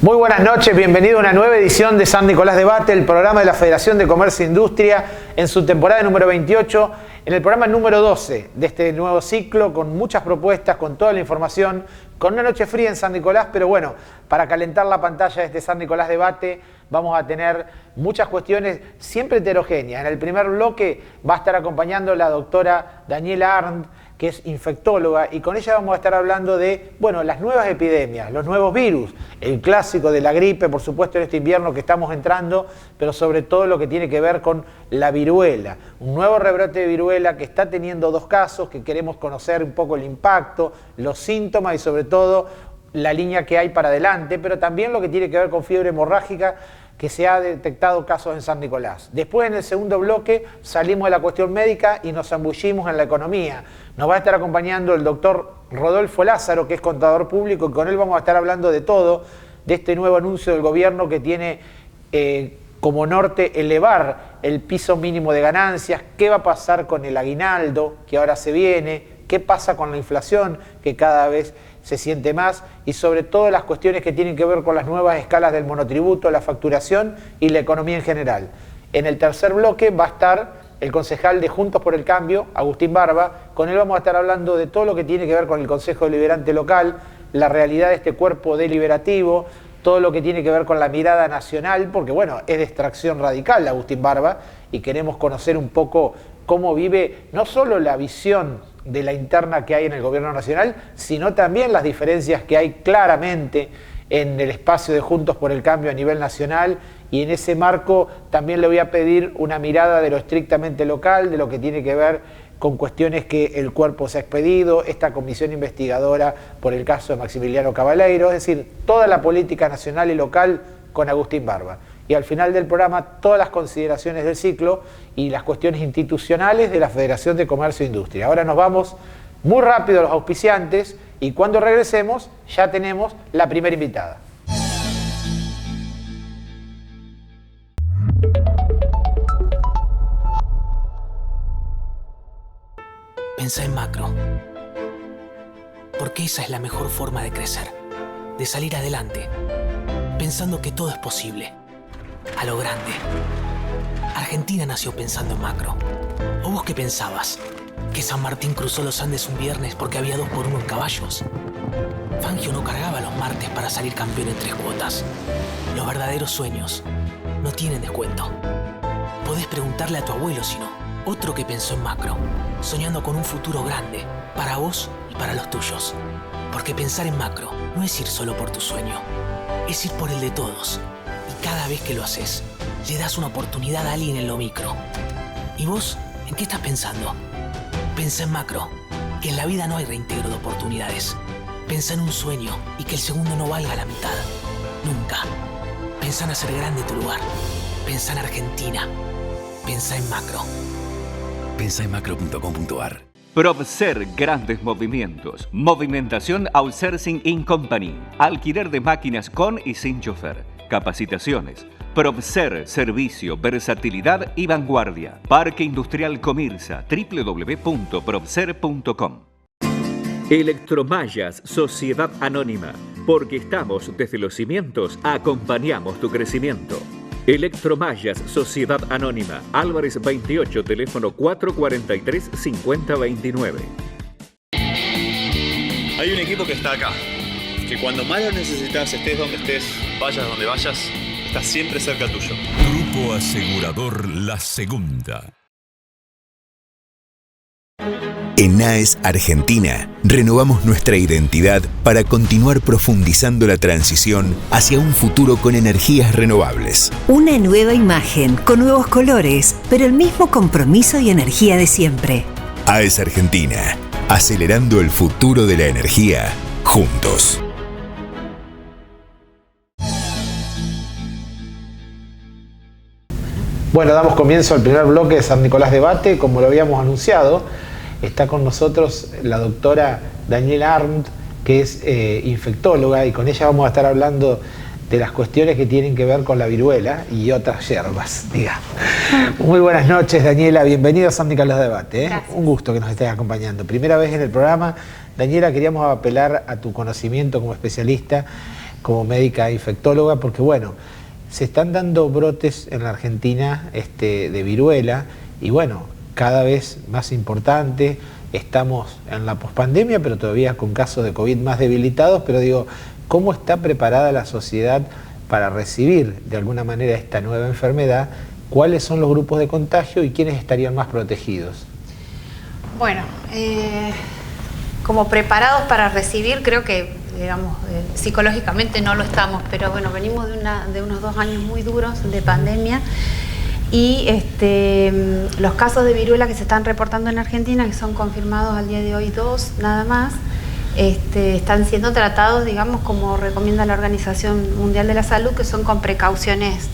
Muy buenas noches, bienvenido a una nueva edición de San Nicolás Debate, el programa de la Federación de Comercio e Industria en su temporada número 28, en el programa número 12 de este nuevo ciclo, con muchas propuestas, con toda la información, con una noche fría en San Nicolás, pero bueno, para calentar la pantalla de este San Nicolás Debate vamos a tener muchas cuestiones siempre heterogéneas. En el primer bloque va a estar acompañando la doctora Daniela Arndt, que es infectóloga, y con ella vamos a estar hablando de, bueno, las nuevas epidemias, los nuevos virus, el clásico de la gripe, por supuesto, en este invierno que estamos entrando, pero sobre todo lo que tiene que ver con la viruela. Un nuevo rebrote de viruela que está teniendo 2 casos, que queremos conocer un poco el impacto, los síntomas y sobre todo la línea que hay para adelante, pero también lo que tiene que ver con fiebre hemorrágica, que se ha detectado casos en San Nicolás. Después, en el segundo bloque, salimos de la cuestión médica y nos zambullimos en la economía. Nos va a estar acompañando el doctor Rodolfo Lázaro, que es contador público, y con él vamos a estar hablando de todo, de este nuevo anuncio del gobierno que tiene como norte elevar el piso mínimo de ganancias, qué va a pasar con el aguinaldo, que ahora se viene, qué pasa con la inflación, que cada vez se siente más, y sobre todo las cuestiones que tienen que ver con las nuevas escalas del monotributo, la facturación y la economía en general. En el tercer bloque va a estar el concejal de Juntos por el Cambio, Agustín Barba. Con él vamos a estar hablando de todo lo que tiene que ver con el Consejo Deliberante Local, la realidad de este cuerpo deliberativo, todo lo que tiene que ver con la mirada nacional, porque bueno, es de extracción radical Agustín Barba, y queremos conocer un poco cómo vive no solo la visión de la interna que hay en el gobierno nacional, sino también las diferencias que hay claramente en el espacio de Juntos por el Cambio a nivel nacional, y en ese marco también le voy a pedir una mirada de lo estrictamente local, de lo que tiene que ver con cuestiones que el cuerpo se ha expedido, esta comisión investigadora por el caso de Maximiliano Cabaleiro, es decir, toda la política nacional y local con Agustín Barba. Y al final del programa, todas las consideraciones del ciclo y las cuestiones institucionales de la Federación de Comercio e Industria. Ahora nos vamos muy rápido a los auspiciantes y cuando regresemos ya tenemos la primera invitada. Pensá en macro, porque esa es la mejor forma de crecer, de salir adelante, pensando que todo es posible. A lo grande. Argentina nació pensando en macro. ¿O vos qué pensabas? ¿Que San Martín cruzó los Andes un viernes porque había 2x1 en caballos? Fangio no cargaba los martes para salir campeón en 3 cuotas. Los verdaderos sueños no tienen descuento. Podés preguntarle a tu abuelo si no. Otro que pensó en macro, soñando con un futuro grande, para vos y para los tuyos. Porque pensar en macro no es ir solo por tu sueño, es ir por el de todos. Cada vez que lo haces, le das una oportunidad a alguien en lo micro. ¿Y vos, en qué estás pensando? Pensá en macro, que en la vida no hay reintegro de oportunidades. Pensá en un sueño y que el segundo no valga la mitad. Nunca. Pensá en hacer grande tu lugar. Pensá en Argentina. Pensá en macro. Pensá en macro.com.ar. Probser Grandes Movimientos. Movimentación Outsourcing in Company. Alquiler de máquinas con y sin chofer. Capacitaciones. Probser, servicio, versatilidad y vanguardia. Parque Industrial Comirsa, www.probser.com. Electromallas, Sociedad Anónima. Porque estamos desde los cimientos, acompañamos tu crecimiento. Electromallas, Sociedad Anónima. Álvarez 28, teléfono 443-5029. Hay un equipo que está acá. Que cuando más lo necesitas, estés donde estés, vayas donde vayas, está siempre cerca tuyo. Grupo Asegurador La Segunda. En AES Argentina, renovamos nuestra identidad para continuar profundizando la transición hacia un futuro con energías renovables. Una nueva imagen, con nuevos colores, pero el mismo compromiso y energía de siempre. AES Argentina, acelerando el futuro de la energía, juntos. Bueno, damos comienzo al primer bloque de San Nicolás Debate, como lo habíamos anunciado. Está con nosotros la doctora Daniela Arndt, que es infectóloga, y con ella vamos a estar hablando de las cuestiones que tienen que ver con la viruela y otras hierbas, digamos. Muy buenas noches, Daniela, bienvenida a San Nicolás Debate. Un gusto que nos estés acompañando. Primera vez en el programa. Daniela, queríamos apelar a tu conocimiento como especialista como médica infectóloga, porque bueno, se están dando brotes en la Argentina de viruela y bueno, cada vez más importante. Estamos en la pospandemia, pero todavía con casos de COVID más debilitados, pero digo, ¿cómo está preparada la sociedad para recibir de alguna manera esta nueva enfermedad? ¿Cuáles son los grupos de contagio y quiénes estarían más protegidos? Bueno, como preparados para recibir, creo que, digamos, psicológicamente no lo estamos, pero bueno, venimos de unos 2 años muy duros de pandemia y los casos de viruela que se están reportando en Argentina, que son confirmados al día de hoy 2 nada más, están siendo tratados, digamos, como recomienda la Organización Mundial de la Salud, que son con precauciones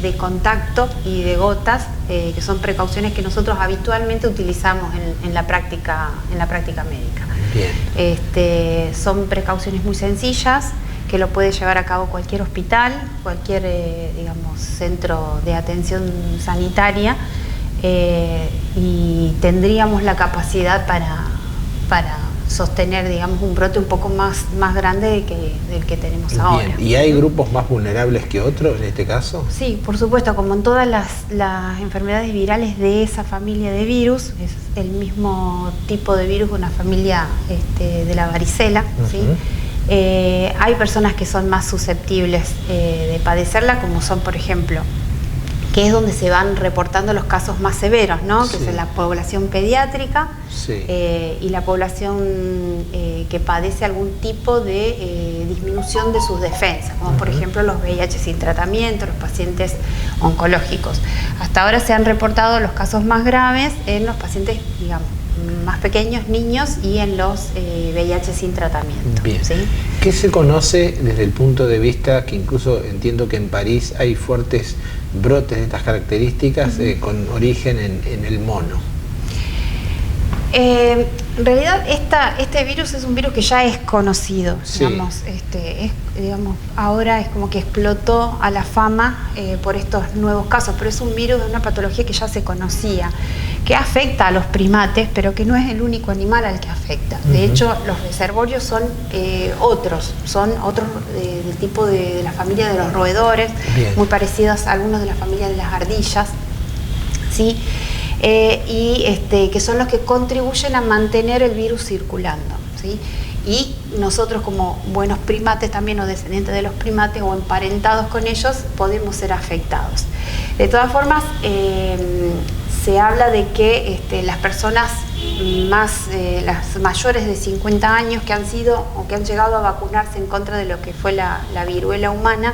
de contacto y de gotas, que son precauciones que nosotros habitualmente utilizamos en la práctica médica. Bien. Son precauciones muy sencillas que lo puede llevar a cabo cualquier hospital, cualquier digamos, centro de atención sanitaria, y tendríamos la capacidad para sostener, digamos, un brote un poco más grande del que tenemos ahora. Bien. ¿Y hay grupos más vulnerables que otros en este caso? Sí, por supuesto, como en todas las enfermedades virales de esa familia de virus, es el mismo tipo de virus, una familia de la varicela, ¿sí? Hay personas que son más susceptibles de padecerla, como son, por ejemplo, que es donde se van reportando los casos más severos, ¿no? Sí. Que es la población pediátrica, sí. Y la población que padece algún tipo de disminución de sus defensas, como por ejemplo los VIH sin tratamiento, los pacientes oncológicos. Hasta ahora se han reportado los casos más graves en los pacientes, digamos, más pequeños, niños, y en los VIH sin tratamiento. Bien. ¿Sí? ¿Qué se conoce desde el punto de vista que incluso entiendo que en París hay fuertes brotes de estas características con origen en el mono? En realidad este virus es un virus que ya es conocido, sí. Digamos, ahora es como que explotó a la fama por estos nuevos casos, pero es un virus de una patología que ya se conocía, que afecta a los primates, pero que no es el único animal al que afecta. De hecho, los reservorios son otros del tipo de la familia de los roedores, bien, muy parecidos a algunos de la familia de las ardillas, ¿sí? Que son los que contribuyen a mantener el virus circulando, ¿sí? Y nosotros, como buenos primates también, o descendientes de los primates o emparentados con ellos, podemos ser afectados. De todas formas, se habla de que las personas las mayores de 50 años que han sido o que han llegado a vacunarse en contra de lo que fue la viruela humana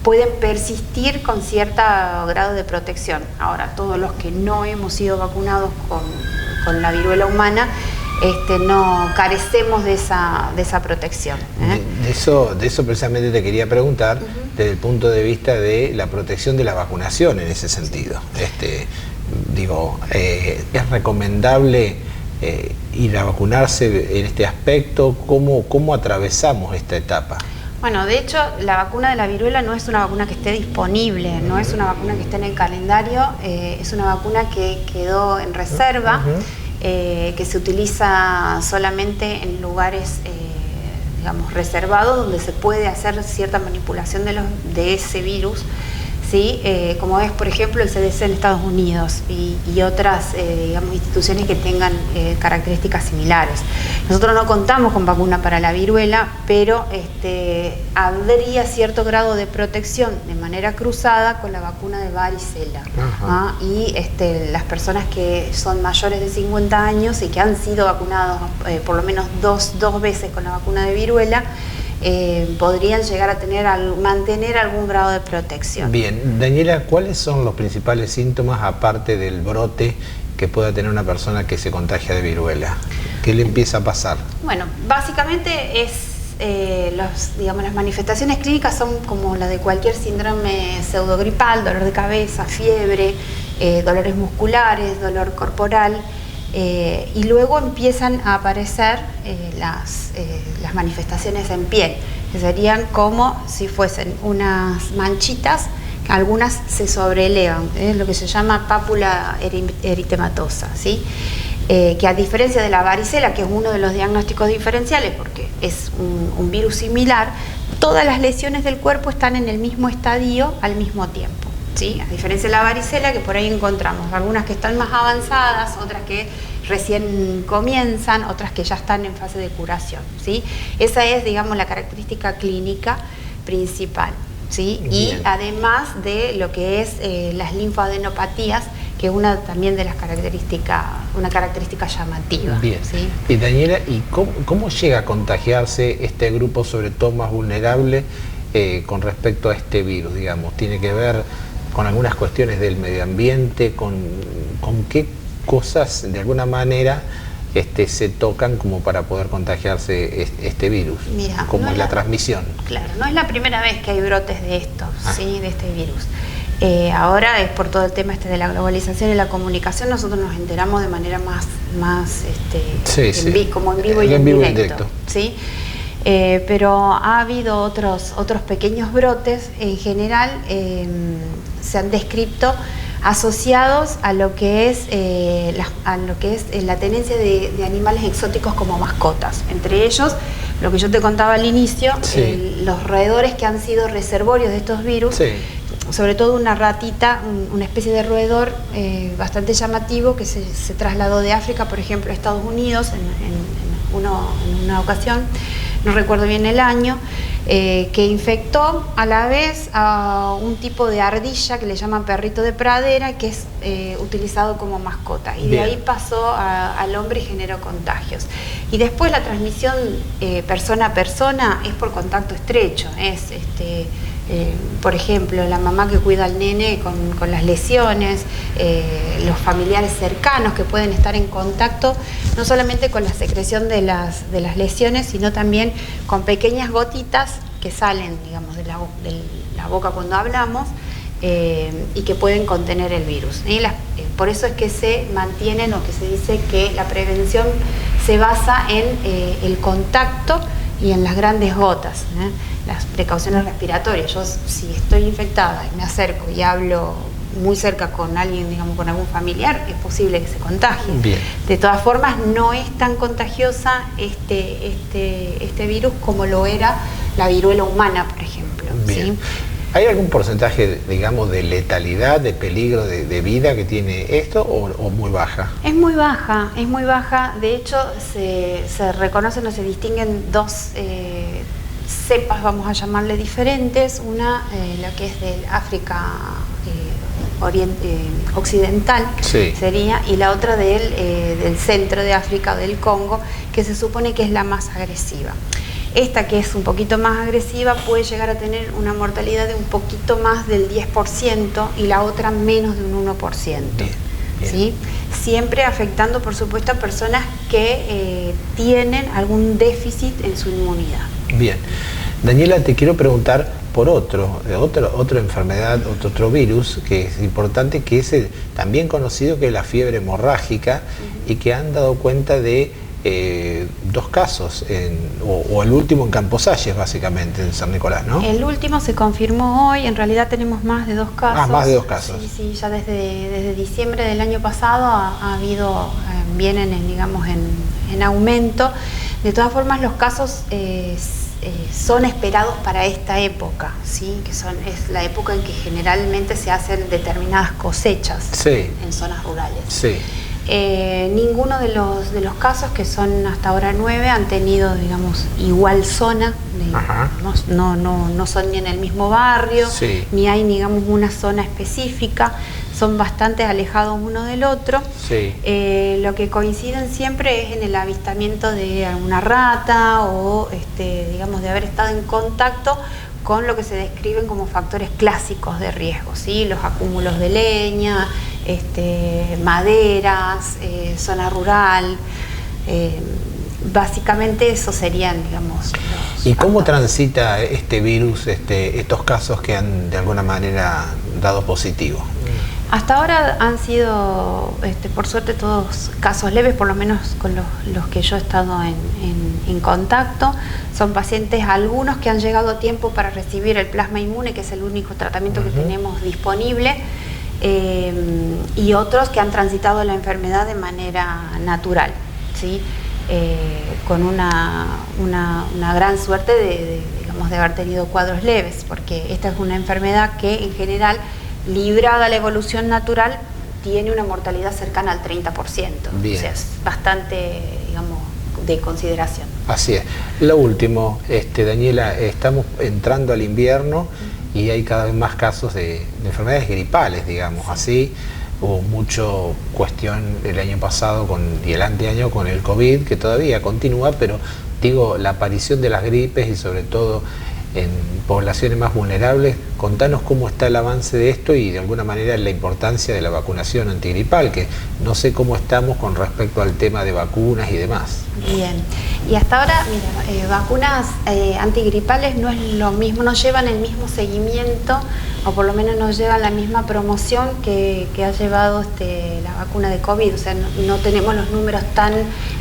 pueden persistir con cierto grado de protección. Ahora, todos los que no hemos sido vacunados con la viruela humana, no carecemos de esa protección. De eso precisamente te quería preguntar, desde el punto de vista de la protección de la vacunación en ese sentido. ¿Es recomendable ir a vacunarse en este aspecto? ¿Cómo atravesamos esta etapa? Bueno, de hecho, la vacuna de la viruela no es una vacuna que esté disponible, no es una vacuna que esté en el calendario, es una vacuna que quedó en reserva, que se utiliza solamente en lugares, digamos, reservados, donde se puede hacer cierta manipulación de ese virus, ¿sí? Como es, por ejemplo, el CDC en Estados Unidos y otras digamos, instituciones que tengan características similares. Nosotros no contamos con vacuna para la viruela, pero habría cierto grado de protección de manera cruzada con la vacuna de varicela. Y las personas que son mayores de 50 años y que han sido vacunados por lo menos dos veces con la vacuna de viruela, podrían llegar a mantener algún grado de protección. Bien, Daniela, ¿cuáles son los principales síntomas, aparte del brote, que pueda tener una persona que se contagia de viruela? ¿Qué le empieza a pasar? Bueno, básicamente las manifestaciones clínicas son como las de cualquier síndrome pseudogripal: dolor de cabeza, fiebre, dolores musculares, dolor corporal. Y luego empiezan a aparecer las manifestaciones en piel, que serían como si fuesen unas manchitas, que algunas se sobreelevan, lo que se llama pápula eritematosa, ¿sí? Que a diferencia de la varicela, que es uno de los diagnósticos diferenciales, porque es un virus similar, todas las lesiones del cuerpo están en el mismo estadio al mismo tiempo, ¿sí? A diferencia de la varicela, que por ahí encontramos algunas que están más avanzadas, otras que recién comienzan, otras que ya están en fase de curación, ¿sí? Esa es, digamos, la característica clínica principal, ¿sí? Y además de lo que es las linfadenopatías, que es una también de las características, una característica llamativa. Bien. ¿Sí? Y Daniela, ¿y cómo llega a contagiarse este grupo, sobre todo más vulnerable, con respecto a este virus, digamos? ¿Tiene que ver con algunas cuestiones del medio ambiente? ¿Con qué cosas, de alguna manera, se tocan como para poder contagiarse este virus? Mira, ¿Cómo es la transmisión? Claro, no es la primera vez que hay brotes de esto, ¿sí? De este virus. Ahora es por todo el tema de la globalización y la comunicación, nosotros nos enteramos de manera más como en vivo y en directo. ¿Sí? Pero ha habido otros pequeños brotes, en general se han descrito asociados a lo que es la tenencia de animales exóticos como mascotas. Entre ellos, lo que yo te contaba al inicio, los roedores que han sido reservorios de estos virus, sobre todo una ratita, una especie de roedor bastante llamativo que se trasladó de África, por ejemplo, a Estados Unidos en una ocasión, no recuerdo bien el año, que infectó a la vez a un tipo de ardilla que le llaman perrito de pradera, que es utilizado como mascota, y de ahí pasó al hombre y generó contagios. Y después la transmisión persona a persona es por contacto estrecho, por ejemplo, la mamá que cuida al nene con las lesiones, los familiares cercanos que pueden estar en contacto no solamente con la secreción de las lesiones, sino también con pequeñas gotitas que salen, digamos, de la boca cuando hablamos, y que pueden contener el virus. Por eso es que se mantienen, o que se dice que la prevención se basa en el contacto y en las grandes gotas, las precauciones respiratorias. Yo, si estoy infectada y me acerco y hablo muy cerca con alguien, digamos, con algún familiar, es posible que se contagie. Bien. De todas formas, no es tan contagiosa este virus como lo era la viruela humana, por ejemplo. Bien. ¿Sí? ¿Hay algún porcentaje, digamos, de letalidad, de peligro de vida que tiene esto, o muy baja? Es muy baja, es muy baja. De hecho, se reconocen o se distinguen dos cepas, vamos a llamarle, diferentes. Una, la que es del África occidental, sería, y la otra del centro de África, del Congo, que se supone que es la más agresiva. Esta, que es un poquito más agresiva, puede llegar a tener una mortalidad de un poquito más del 10% y la otra menos de un 1%. Bien. ¿Sí? Siempre afectando, por supuesto, a personas que tienen algún déficit en su inmunidad. Bien. Daniela, te quiero preguntar por otra enfermedad, otro virus que es importante, que es también conocido, que es la fiebre hemorrágica, y que han dado cuenta de dos casos, o el último en Camposalles, básicamente, en San Nicolás, ¿no? El último se confirmó hoy, en realidad tenemos más de 2 casos. Ah, más de 2 casos. Sí, ya desde diciembre del año pasado ha habido, vienen digamos en aumento. De todas formas, los casos son esperados para esta época, ¿sí? Es la época en que generalmente se hacen determinadas cosechas en zonas rurales. Sí. Ninguno de los casos, que son hasta ahora 9, han tenido, digamos, igual zona, no son ni en el mismo barrio, ni hay, digamos, una zona específica, son bastante alejados uno del otro. Lo que coinciden siempre es en el avistamiento de alguna rata o, digamos, de haber estado en contacto con lo que se describen como factores clásicos de riesgo, ¿sí? Los acúmulos de leña, maderas, zona rural, básicamente eso serían, digamos, los ¿Y cómo factores. transita este virus, estos casos que han de alguna manera dado positivo? Hasta ahora han sido, por suerte, todos casos leves, por lo menos con los que yo he estado en contacto. Son pacientes, algunos que han llegado a tiempo para recibir el plasma inmune, que es el único tratamiento que tenemos disponible, y otros que han transitado la enfermedad de manera natural, ¿sí? Con una gran suerte de deberíamos de haber tenido cuadros leves, porque esta es una enfermedad que en general, librada a la evolución natural, tiene una mortalidad cercana al 30%. Bien. O sea, es bastante, digamos, de consideración. Así es. Lo último, Daniela, estamos entrando al invierno y hay cada vez más casos de enfermedades gripales, digamos así. Hubo mucho cuestión el año pasado y el anteaño con el COVID, que todavía continúa, pero digo, la aparición de las gripes y sobre todo en poblaciones más vulnerables. Contanos cómo está el avance de esto y de alguna manera la importancia de la vacunación antigripal, que no sé cómo estamos con respecto al tema de vacunas y demás. Bien, y hasta ahora, mira, vacunas antigripales no es lo mismo, no llevan el mismo seguimiento, o por lo menos no llevan la misma promoción que ha llevado la vacuna de COVID. O sea, no tenemos los números tan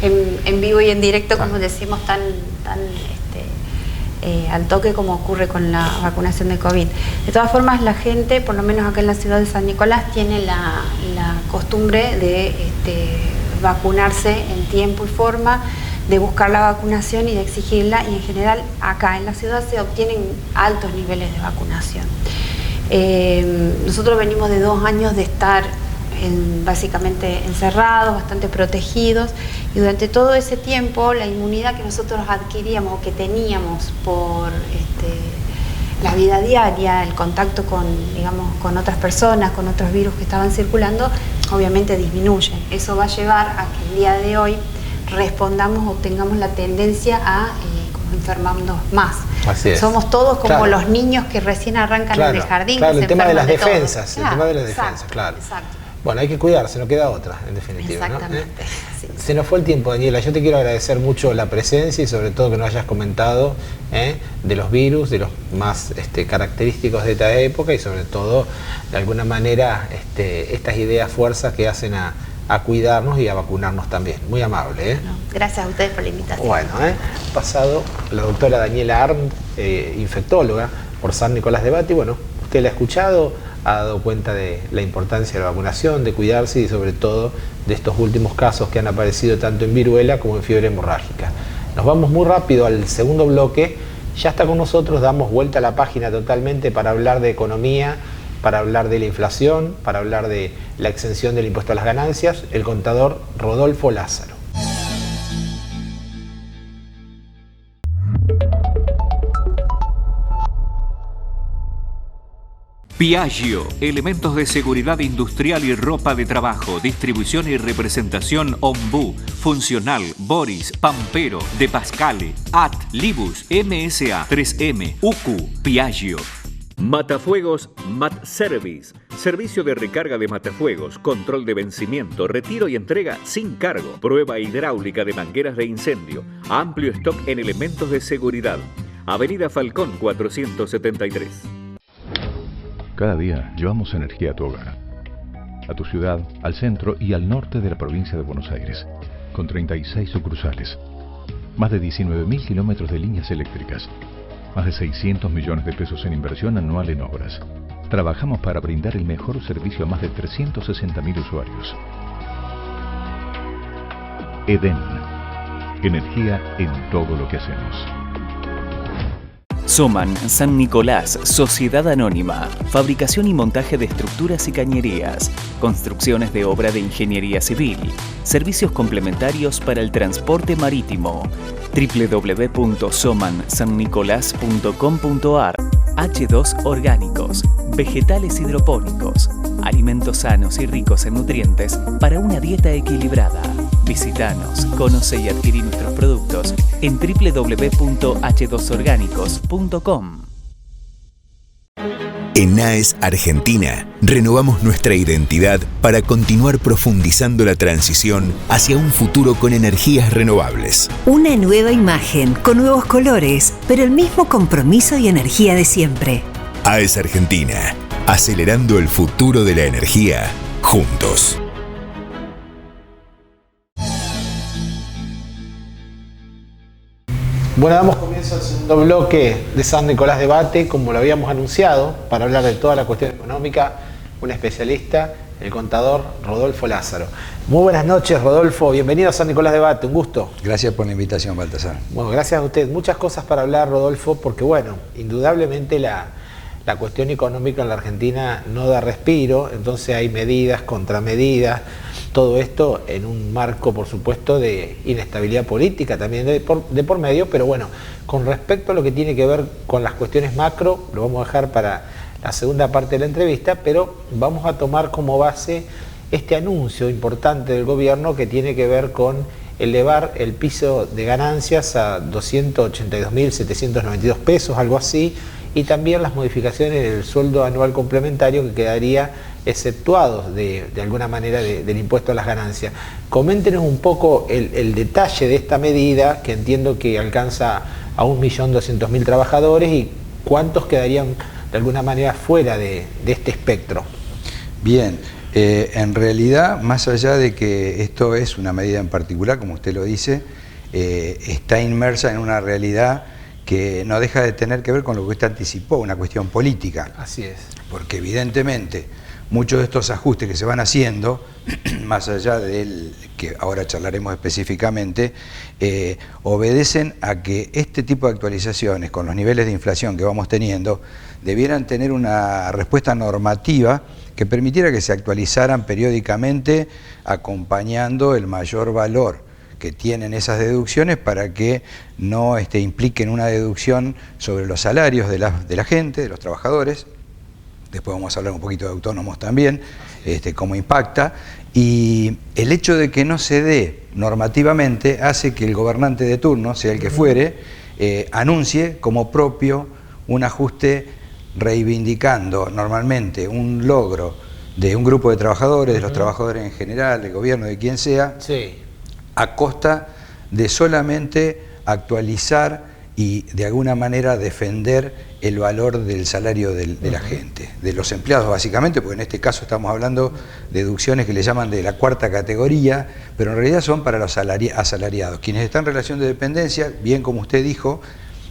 en vivo y en directo, como decimos, tan al toque como ocurre con la vacunación de COVID. De todas formas, la gente, por lo menos acá en la ciudad de San Nicolás, tiene la costumbre de vacunarse en tiempo y forma, de buscar la vacunación y de exigirla, y en general acá en la ciudad se obtienen altos niveles de vacunación. Nosotros venimos de 2 años de estar básicamente encerrados, bastante protegidos, y durante todo ese tiempo la inmunidad que nosotros adquiríamos o que teníamos por la vida diaria, el contacto con otras personas, con otros virus que estaban circulando, obviamente disminuye. Eso va a llevar a que el día de hoy respondamos o tengamos la tendencia a enfermarnos más. Así es. Somos todos como los niños que recién arrancan en el jardín. Claro, que el tema de las todo. defensas, el tema de las defensas, claro. Exacto. Bueno, hay que cuidarse, no queda otra, en definitiva. Exactamente. Sí. Se nos fue el tiempo, Daniela. Yo te quiero agradecer mucho la presencia y sobre todo que nos hayas comentado de los virus, de los más característicos de esta época y sobre todo, de alguna manera, estas ideas fuerzas que hacen a cuidarnos y a vacunarnos también. Muy amable. Bueno, gracias a ustedes por la invitación. Bueno, pasado la doctora Daniela Arndt, infectóloga por San Nicolás de Bati. Bueno, usted la ha escuchado, ha dado cuenta de la importancia de la vacunación, de cuidarse y sobre todo de estos últimos casos que han aparecido tanto en viruela como en fiebre hemorrágica. Nos vamos muy rápido al segundo bloque. Ya está con nosotros, damos vuelta a la página totalmente para hablar de economía, para hablar de la inflación, para hablar de la exención del impuesto a las ganancias, el contador Rodolfo Lázaro. Piaggio, elementos de seguridad industrial y ropa de trabajo, distribución y representación Ombú, Funcional, Boris, Pampero, De Pascale, AT, Libus, MSA, 3M, UQ, Piaggio. Matafuegos Mat Service, servicio de recarga de matafuegos, control de vencimiento, retiro y entrega sin cargo, prueba hidráulica de mangueras de incendio, amplio stock en elementos de seguridad. Avenida Falcón 473. Cada día llevamos energía a tu hogar, a tu ciudad, al centro y al norte de la provincia de Buenos Aires, con 36 sucursales, más de 19.000 kilómetros de líneas eléctricas, más de 600 millones de pesos en inversión anual en obras. Trabajamos para brindar el mejor servicio a más de 360.000 usuarios. Edén, energía en todo lo que hacemos. Soman San Nicolás, Sociedad Anónima, fabricación y montaje de estructuras y cañerías, construcciones de obra de ingeniería civil, servicios complementarios para el transporte marítimo. www.somansannicolás.com.ar. H2 Orgánicos, vegetales hidropónicos, alimentos sanos y ricos en nutrientes para una dieta equilibrada. Visítanos, conoce y adquirí nuestros productos en www.h2orgánicos.com. En AES Argentina, renovamos nuestra identidad para continuar profundizando la transición hacia un futuro con energías renovables. Una nueva imagen, con nuevos colores, pero el mismo compromiso y energía de siempre. AES Argentina, acelerando el futuro de la energía, juntos. Bueno, damos comienzo al segundo bloque de San Nicolás Debate, como lo habíamos anunciado, para hablar de toda la cuestión económica, una especialista el contador Rodolfo Lázaro. Muy buenas noches, Rodolfo. Bienvenido a San Nicolás Debate, un gusto. Gracias por la invitación, Baltasar. Bueno, gracias a usted. Muchas cosas para hablar, Rodolfo, porque bueno, indudablemente la cuestión económica en la Argentina no da respiro, entonces hay medidas, contramedidas, todo esto en un marco, por supuesto, de inestabilidad política también de por medio, pero bueno, con respecto a lo que tiene que ver con las cuestiones macro, lo vamos a dejar para la segunda parte de la entrevista, pero vamos a tomar como base este anuncio importante del gobierno que tiene que ver con elevar el piso de ganancias a 282.792 pesos, algo así, y también las modificaciones del sueldo anual complementario que quedaría exceptuados de alguna manera del impuesto a las ganancias. Coméntenos un poco el detalle de esta medida, que entiendo que alcanza a 1.200.000 trabajadores, y cuántos quedarían de alguna manera fuera de este espectro. Bien, en realidad, más allá de que esto es una medida en particular, como usted lo dice, está inmersa en una realidad que no deja de tener que ver con lo que usted anticipó, una cuestión política. Así es. Porque evidentemente muchos de estos ajustes que se van haciendo, más allá del que ahora charlaremos específicamente, obedecen a que este tipo de actualizaciones, con los niveles de inflación que vamos teniendo, debieran tener una respuesta normativa que permitiera que se actualizaran periódicamente, acompañando el mayor valor que tienen esas deducciones para que no impliquen una deducción sobre los salarios de la gente, de los trabajadores. Después vamos a hablar un poquito de autónomos también, cómo impacta. Y el hecho de que no se dé normativamente hace que el gobernante de turno, sea el que fuere, anuncie como propio un ajuste reivindicando normalmente un logro de un grupo de trabajadores, de los trabajadores en general, del gobierno, de quien sea, sí, a costa de solamente actualizar y de alguna manera defender el valor del salario de la gente, de los empleados básicamente, porque en este caso estamos hablando de deducciones que le llaman de la cuarta categoría, pero en realidad son para los asalariados. Quienes están en relación de dependencia, bien como usted dijo,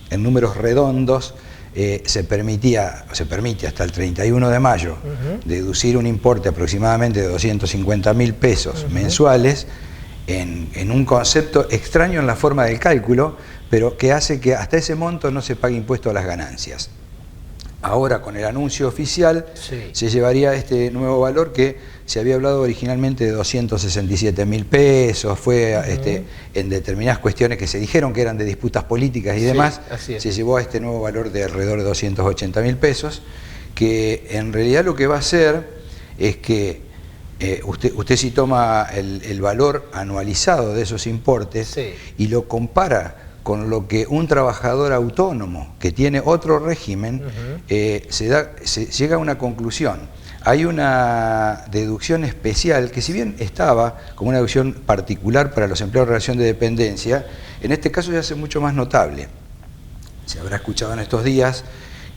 en números redondos, se permite hasta el 31 de mayo deducir un importe aproximadamente de 250.000 pesos mensuales, en un concepto extraño en la forma del cálculo, pero que hace que hasta ese monto no se pague impuesto a las ganancias. Ahora, con el anuncio oficial, se llevaría este nuevo valor que se había hablado originalmente de 267.000 pesos, fue en determinadas cuestiones que se dijeron que eran de disputas políticas y demás, se llevó a este nuevo valor de alrededor de 280.000 pesos, que en realidad lo que va a hacer es que usted si toma el valor anualizado de esos importes y lo compara con lo que un trabajador autónomo que tiene otro régimen, se llega a una conclusión. Hay una deducción especial que, si bien estaba como una deducción particular para los empleados en relación de dependencia, en este caso ya se hace mucho más notable. Se habrá escuchado en estos días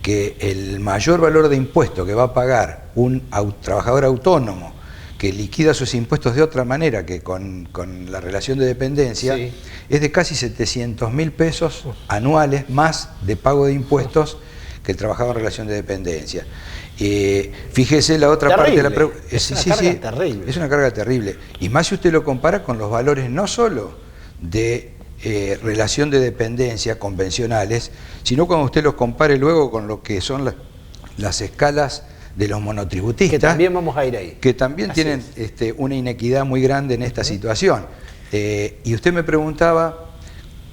que el mayor valor de impuesto que va a pagar un trabajador autónomo que liquida sus impuestos de otra manera que con la relación de dependencia, es de casi 700.000 pesos anuales más de pago de impuestos que el trabajador en relación de dependencia. Fíjese la otra parte de la pregunta. Es una carga terrible. Es una carga terrible. Y más si usted lo compara con los valores no solo de relación de dependencia convencionales, sino cuando usted los compare luego con lo que son las escalas de los monotributistas, que también vamos a ir ahí, que también tienen una inequidad muy grande en esta situación. Y usted me preguntaba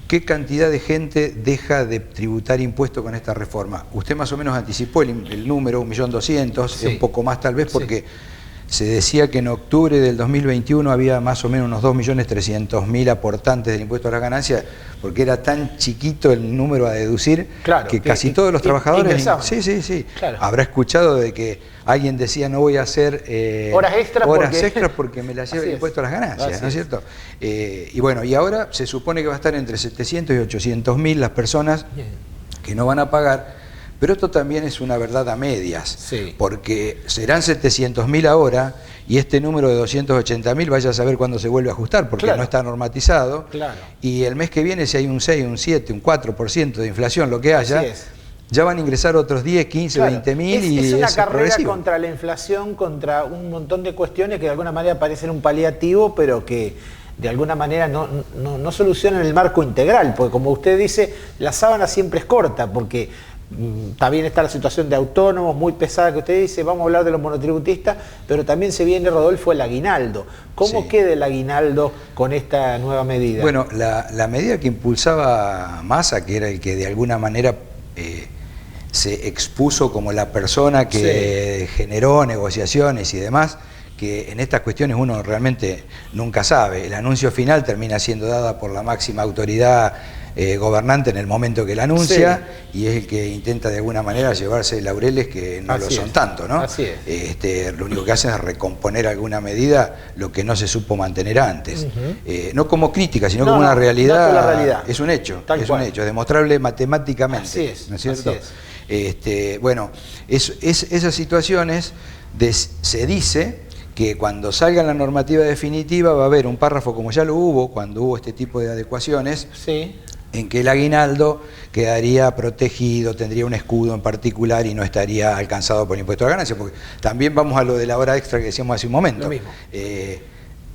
qué cantidad de gente deja de tributar impuestos con esta reforma. Usted más o menos anticipó el número, 1.200.000, un poco más tal vez, porque se decía que en octubre del 2021 había más o menos unos 2.300.000 aportantes del impuesto a las ganancias, porque era tan chiquito el número a deducir, que casi todos los trabajadores... Claro. Habrá escuchado de que alguien decía no voy a hacer horas extras porque me las lleva el impuesto a las ganancias, ¿no es cierto? Y bueno, y ahora se supone que va a estar entre 700 y 800.000 las personas que no van a pagar. Pero esto también es una verdad a medias, porque serán 700.000 ahora y este número de 280.000 vaya a saber cuándo se vuelve a ajustar, porque no está normatizado. Y el mes que viene, si hay un 6, un 7, un 4% de inflación, lo que haya, ya van a ingresar otros 10, 15, Claro. 20 mil y es una es carrera progresivo. contra la inflación, contra un montón de cuestiones que de alguna manera parecen un paliativo, pero que de alguna manera no solucionan el marco integral, porque como usted dice, la sábana siempre es corta, porque también está la situación de autónomos muy pesada que usted dice, vamos a hablar de los monotributistas, pero también se viene, Rodolfo, el aguinaldo. ¿Cómo queda el aguinaldo con esta nueva medida? Bueno, la medida que impulsaba Massa, que era el que de alguna manera se expuso como la persona que generó negociaciones y demás, que en estas cuestiones uno realmente nunca sabe. El anuncio final termina siendo dada por la máxima autoridad gobernante en el momento que la anuncia, y es el que intenta de alguna manera llevarse laureles que no lo son tanto, ¿no? Así es. Lo único que hacen es recomponer alguna medida lo que no se supo mantener antes. No como crítica, sino como una realidad, la realidad. Es un hecho, Tal cual. es demostrable matemáticamente. Así es, ¿no es cierto? así Bueno, esas situaciones se dice que cuando salga la normativa definitiva va a haber un párrafo, como ya lo hubo cuando hubo este tipo de adecuaciones, en que el aguinaldo quedaría protegido, tendría un escudo en particular y no estaría alcanzado por el impuesto a la ganancia, porque también vamos a lo de la hora extra que decíamos hace un momento. Lo mismo.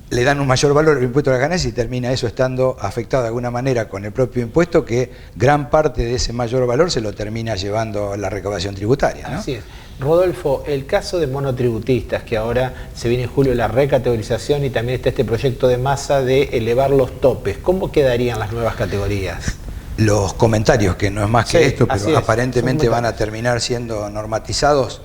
Le dan un mayor valor al impuesto a la ganancia y termina eso estando afectado de alguna manera con el propio impuesto, que gran parte de ese mayor valor se lo termina llevando la recaudación tributaria, ¿no? Así es. Rodolfo, el caso de monotributistas, que ahora se viene en julio la recategorización y también está este proyecto de Massa de elevar los topes, ¿cómo quedarían las nuevas categorías? Los comentarios, que no es más que esto, pero aparentemente son van a terminar siendo normatizados,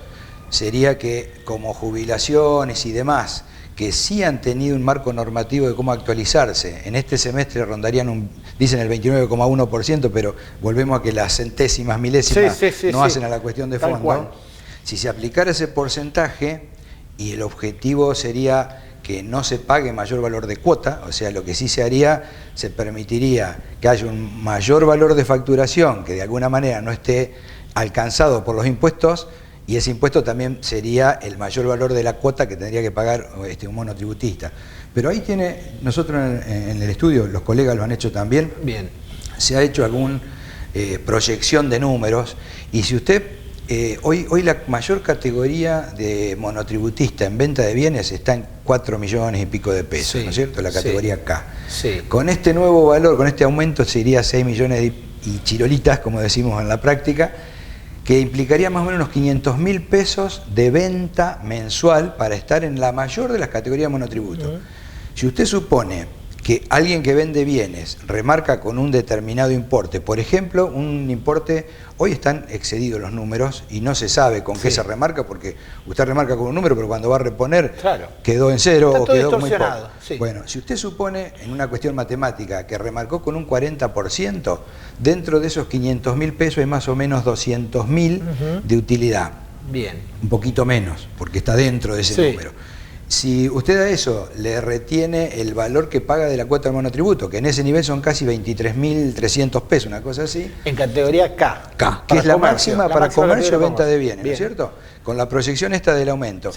sería que como jubilaciones y demás, que sí han tenido un marco normativo de cómo actualizarse, en este semestre rondarían dicen el 29,1%, pero volvemos a que las centésimas, milésimas no hacen a la cuestión de fondo. Si se aplicara ese porcentaje, y el objetivo sería que no se pague mayor valor de cuota, o sea, lo que sí se haría, se permitiría que haya un mayor valor de facturación que de alguna manera no esté alcanzado por los impuestos, y ese impuesto también sería el mayor valor de la cuota que tendría que pagar un monotributista. Pero ahí nosotros en el estudio, los colegas lo han hecho también, se ha hecho alguna proyección de números, y si usted, hoy la mayor categoría de monotributista en venta de bienes está en 4 millones y pico de pesos, ¿no es cierto? La categoría K. Con este nuevo valor, con este aumento, se iría a 6 millones y chirolitas, como decimos en la práctica, que implicaría más o menos unos 500.000 pesos de venta mensual para estar en la mayor de las categorías de monotributo. Si usted supone que alguien que vende bienes remarca con un determinado importe, por ejemplo, un importe, hoy están excedidos los números y no se sabe con qué se remarca, porque usted remarca con un número, pero cuando va a reponer quedó en cero o quedó muy poco. Bueno, si usted supone en una cuestión matemática que remarcó con un 40%, dentro de esos 500.000 pesos hay más o menos 200.000 de utilidad. Un poquito menos, porque está dentro de ese número. Si usted a eso le retiene el valor que paga de la cuota del monotributo, que en ese nivel son casi 23.300 pesos, una cosa así. En categoría K. Que es la máxima para comercio y venta de bienes, ¿no es cierto? Con la proyección esta del aumento.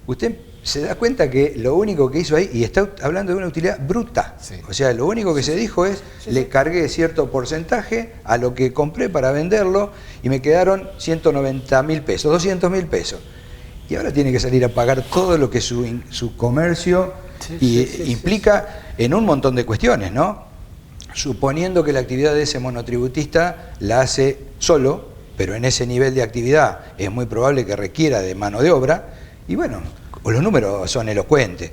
Usted se da cuenta que lo único que hizo ahí, y está hablando de una utilidad bruta, o sea, lo único que se dijo es, le cargué cierto porcentaje a lo que compré para venderlo y me quedaron 190.000 pesos, 200.000 pesos. Y ahora tiene que salir a pagar todo lo que su comercio implica en un montón de cuestiones, ¿no? Suponiendo que la actividad de ese monotributista la hace solo, pero en ese nivel de actividad es muy probable que requiera de mano de obra, y bueno, los números son elocuentes.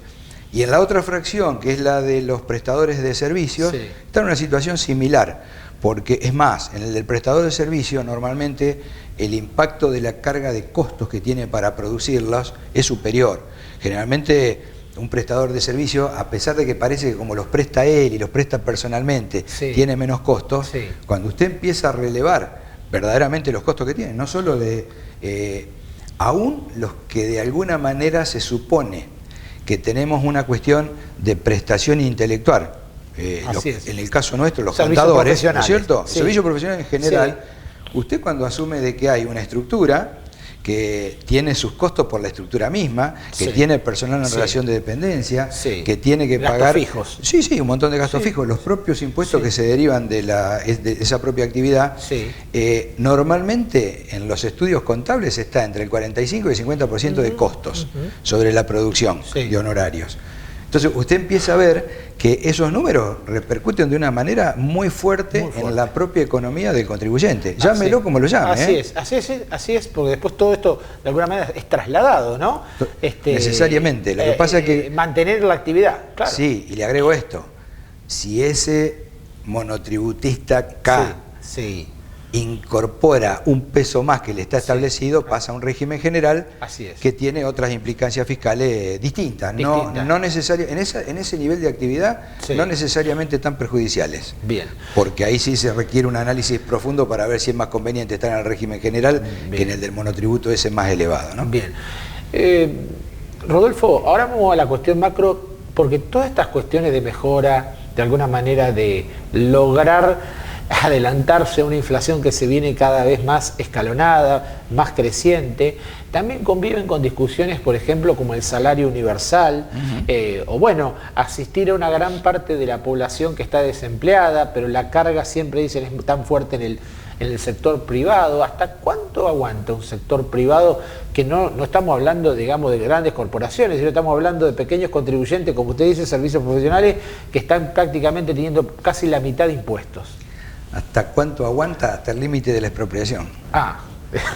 Y en la otra fracción, que es la de los prestadores de servicios, está en una situación similar, porque es más, en el del prestador de servicio normalmente el impacto de la carga de costos que tiene para producirlos es superior. Generalmente un prestador de servicio, a pesar de que parece que como los presta él y los presta personalmente, tiene menos costos, cuando usted empieza a relevar verdaderamente los costos que tiene, no solo aún los que de alguna manera se supone que tenemos una cuestión de prestación intelectual, en el caso nuestro, los contadores, ¿no es cierto? Servicio profesional en general, usted cuando asume de que hay una estructura que tiene sus costos por la estructura misma, que tiene personal en relación de dependencia, que tiene que pagar... Gastos fijos. Sí, un montón de gastos fijos. Los propios impuestos que se derivan de esa propia actividad, normalmente en los estudios contables está entre el 45 y el 50% de costos sobre la producción de honorarios. Entonces usted empieza a ver que esos números repercuten de una manera muy fuerte en la propia economía del contribuyente. Llámelo como lo llame. Así es, porque después todo esto de alguna manera es trasladado, ¿no? Necesariamente. Lo que pasa es que... mantener la actividad, claro. Sí, y le agrego esto. Si ese monotributista K incorpora un peso más que le está establecido, pasa a un régimen general que tiene otras implicancias fiscales distintas. No necesariamente, en ese nivel de actividad, no necesariamente tan perjudiciales. Bien. Porque ahí sí se requiere un análisis profundo para ver si es más conveniente estar en el régimen general que en el del monotributo ese más elevado, ¿no? Bien. Rodolfo, ahora vamos a la cuestión macro, porque todas estas cuestiones de mejora, de alguna manera de lograr adelantarse a una inflación que se viene cada vez más escalonada, más creciente, también conviven con discusiones, por ejemplo, como el salario universal, o bueno, asistir a una gran parte de la población que está desempleada, pero la carga siempre dicen es tan fuerte en el sector privado. ¿Hasta cuánto aguanta un sector privado que no estamos hablando, digamos, de grandes corporaciones, sino estamos hablando de pequeños contribuyentes, como usted dice, servicios profesionales, que están prácticamente teniendo casi la mitad de impuestos? ¿Hasta cuánto aguanta? Hasta el límite de la expropiación.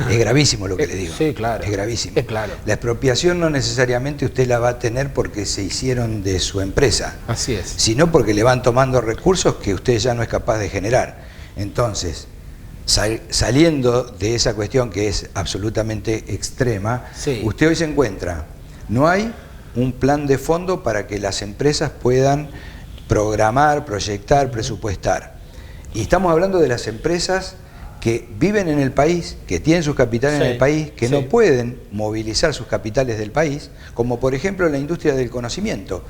Es gravísimo lo que le digo. Sí, claro. Es gravísimo. Es claro. La expropiación no necesariamente usted la va a tener porque se hicieron de su empresa. Así es. Sino porque le van tomando recursos que usted ya no es capaz de generar. Entonces, saliendo de esa cuestión que es absolutamente extrema, usted hoy se encuentra, no hay un plan de fondo para que las empresas puedan programar, proyectar, presupuestar. Y estamos hablando de las empresas que viven en el país, que tienen sus capitales en el país, que no pueden movilizar sus capitales del país, como por ejemplo la industria del conocimiento,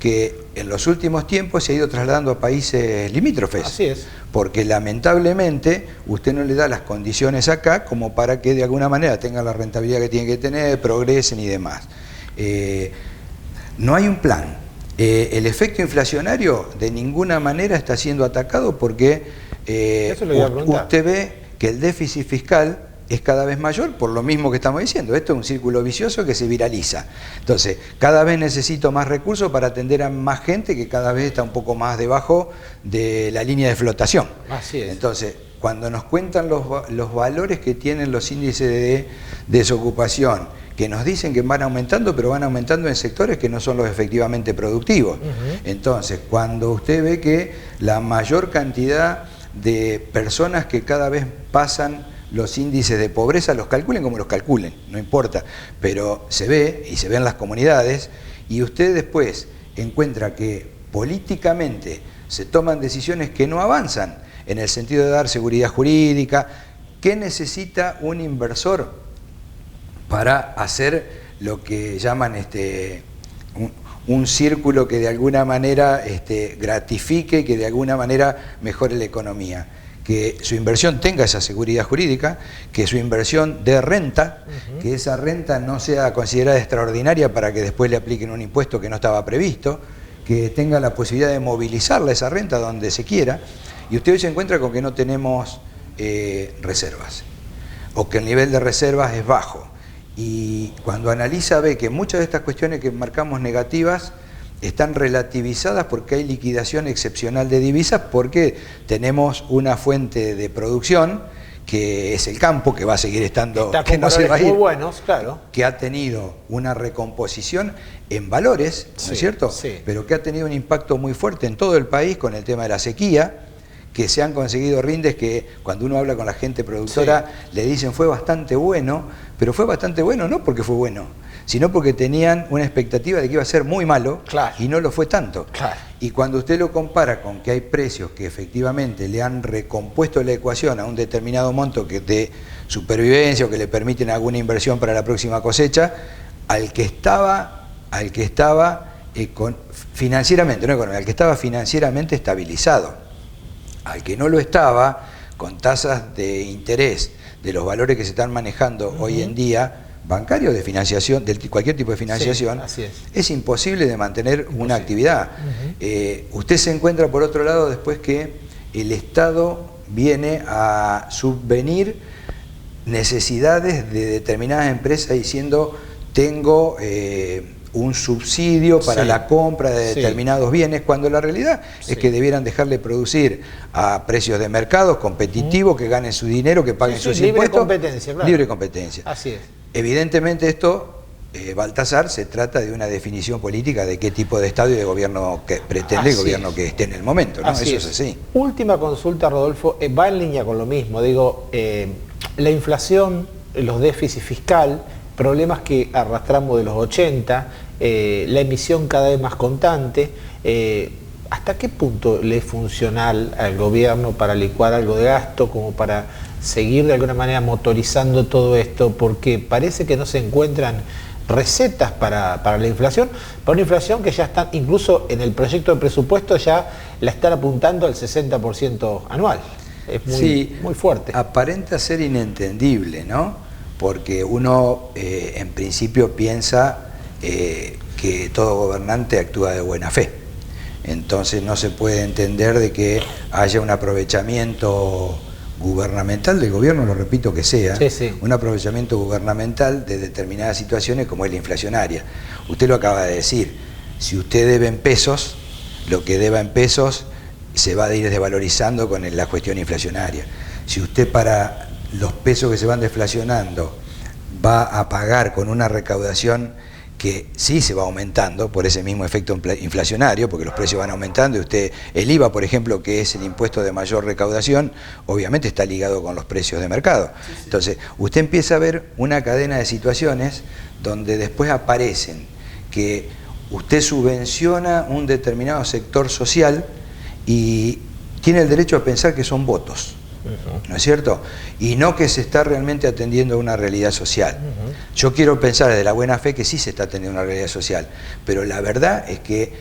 que en los últimos tiempos se ha ido trasladando a países limítrofes. Así es. Porque lamentablemente usted no le da las condiciones acá como para que de alguna manera tengan la rentabilidad que tienen que tener, progresen y demás. No hay un plan. El efecto inflacionario de ninguna manera está siendo atacado porque usted ve que el déficit fiscal es cada vez mayor por lo mismo que estamos diciendo. Esto es un círculo vicioso que se viraliza. Entonces, cada vez necesito más recursos para atender a más gente que cada vez está un poco más debajo de la línea de flotación. Así es. Entonces, cuando nos cuentan los valores que tienen los índices de desocupación, que nos dicen que van aumentando, pero van aumentando en sectores que no son los efectivamente productivos. Entonces, cuando usted ve que la mayor cantidad de personas que cada vez pasan los índices de pobreza, los calculen como los calculen, no importa, pero se ve, y se ve en las comunidades, y usted después encuentra que políticamente se toman decisiones que no avanzan en el sentido de dar seguridad jurídica. ¿Qué necesita un inversor para hacer lo que llaman un círculo que de alguna manera gratifique, que de alguna manera mejore la economía? Que su inversión tenga esa seguridad jurídica, que su inversión dé renta, que esa renta no sea considerada extraordinaria para que después le apliquen un impuesto que no estaba previsto, que tenga la posibilidad de movilizarla esa renta donde se quiera. Y usted hoy se encuentra con que no tenemos reservas, o que el nivel de reservas es bajo. Y cuando analiza ve que muchas de estas cuestiones que marcamos negativas están relativizadas porque hay liquidación excepcional de divisas, porque tenemos una fuente de producción que es el campo, que va a seguir estando, que no se va a ir, muy buenos, claro, que ha tenido una recomposición en valores, ¿no es cierto? Pero que ha tenido un impacto muy fuerte en todo el país con el tema de la sequía, que se han conseguido rindes que cuando uno habla con la gente productora le dicen fue bastante bueno, pero fue bastante bueno no porque fue bueno, sino porque tenían una expectativa de que iba a ser muy malo y no lo fue tanto. Y cuando usted lo compara con que hay precios que efectivamente le han recompuesto la ecuación a un determinado monto de supervivencia o que le permiten alguna inversión para la próxima cosecha, al que estaba financieramente, no económico, al que estaba financieramente estabilizado, al que no lo estaba, con tasas de interés de los valores que se están manejando hoy en día, bancarios, de financiación, de cualquier tipo de financiación, así es imposible de mantener una actividad. Usted se encuentra por otro lado después que el Estado viene a subvenir necesidades de determinadas empresas diciendo tengo un subsidio para la compra de determinados bienes, cuando la realidad es que debieran dejarle producir a precios de mercado competitivos, que ganen su dinero, que paguen sus libre impuestos. Competencia, claro. Libre competencia. Así es. Evidentemente esto, Baltasar, se trata de una definición política de qué tipo de Estado y de gobierno que pretende el gobierno que esté en el momento, ¿no? Eso es así. Última consulta, Rodolfo, va en línea con lo mismo. Digo, la inflación, los déficits fiscal, problemas que arrastramos de los 80, la emisión cada vez más constante, ¿hasta qué punto le es funcional al gobierno para licuar algo de gasto, como para seguir de alguna manera motorizando todo esto? Porque parece que no se encuentran recetas para la inflación, para una inflación que ya está, incluso en el proyecto de presupuesto ya la están apuntando al 60% anual. Es muy fuerte. Aparenta ser inentendible, ¿no? Porque uno en principio piensa que todo gobernante actúa de buena fe. Entonces no se puede entender de que haya un aprovechamiento gubernamental del gobierno, lo repito que sea, un aprovechamiento gubernamental de determinadas situaciones como es la inflacionaria. Usted lo acaba de decir, si usted debe en pesos, lo que deba en pesos se va a ir desvalorizando con la cuestión inflacionaria. Si usted para los pesos que se van deflacionando va a pagar con una recaudación que sí se va aumentando por ese mismo efecto inflacionario, porque los precios van aumentando y usted, el IVA, por ejemplo, que es el impuesto de mayor recaudación, obviamente está ligado con los precios de mercado. Entonces, usted empieza a ver una cadena de situaciones donde después aparecen que usted subvenciona un determinado sector social y tiene el derecho a pensar que son votos. ¿No es cierto? Y no que se está realmente atendiendo a una realidad social. Yo quiero pensar desde la buena fe que sí se está atendiendo a una realidad social, pero la verdad es que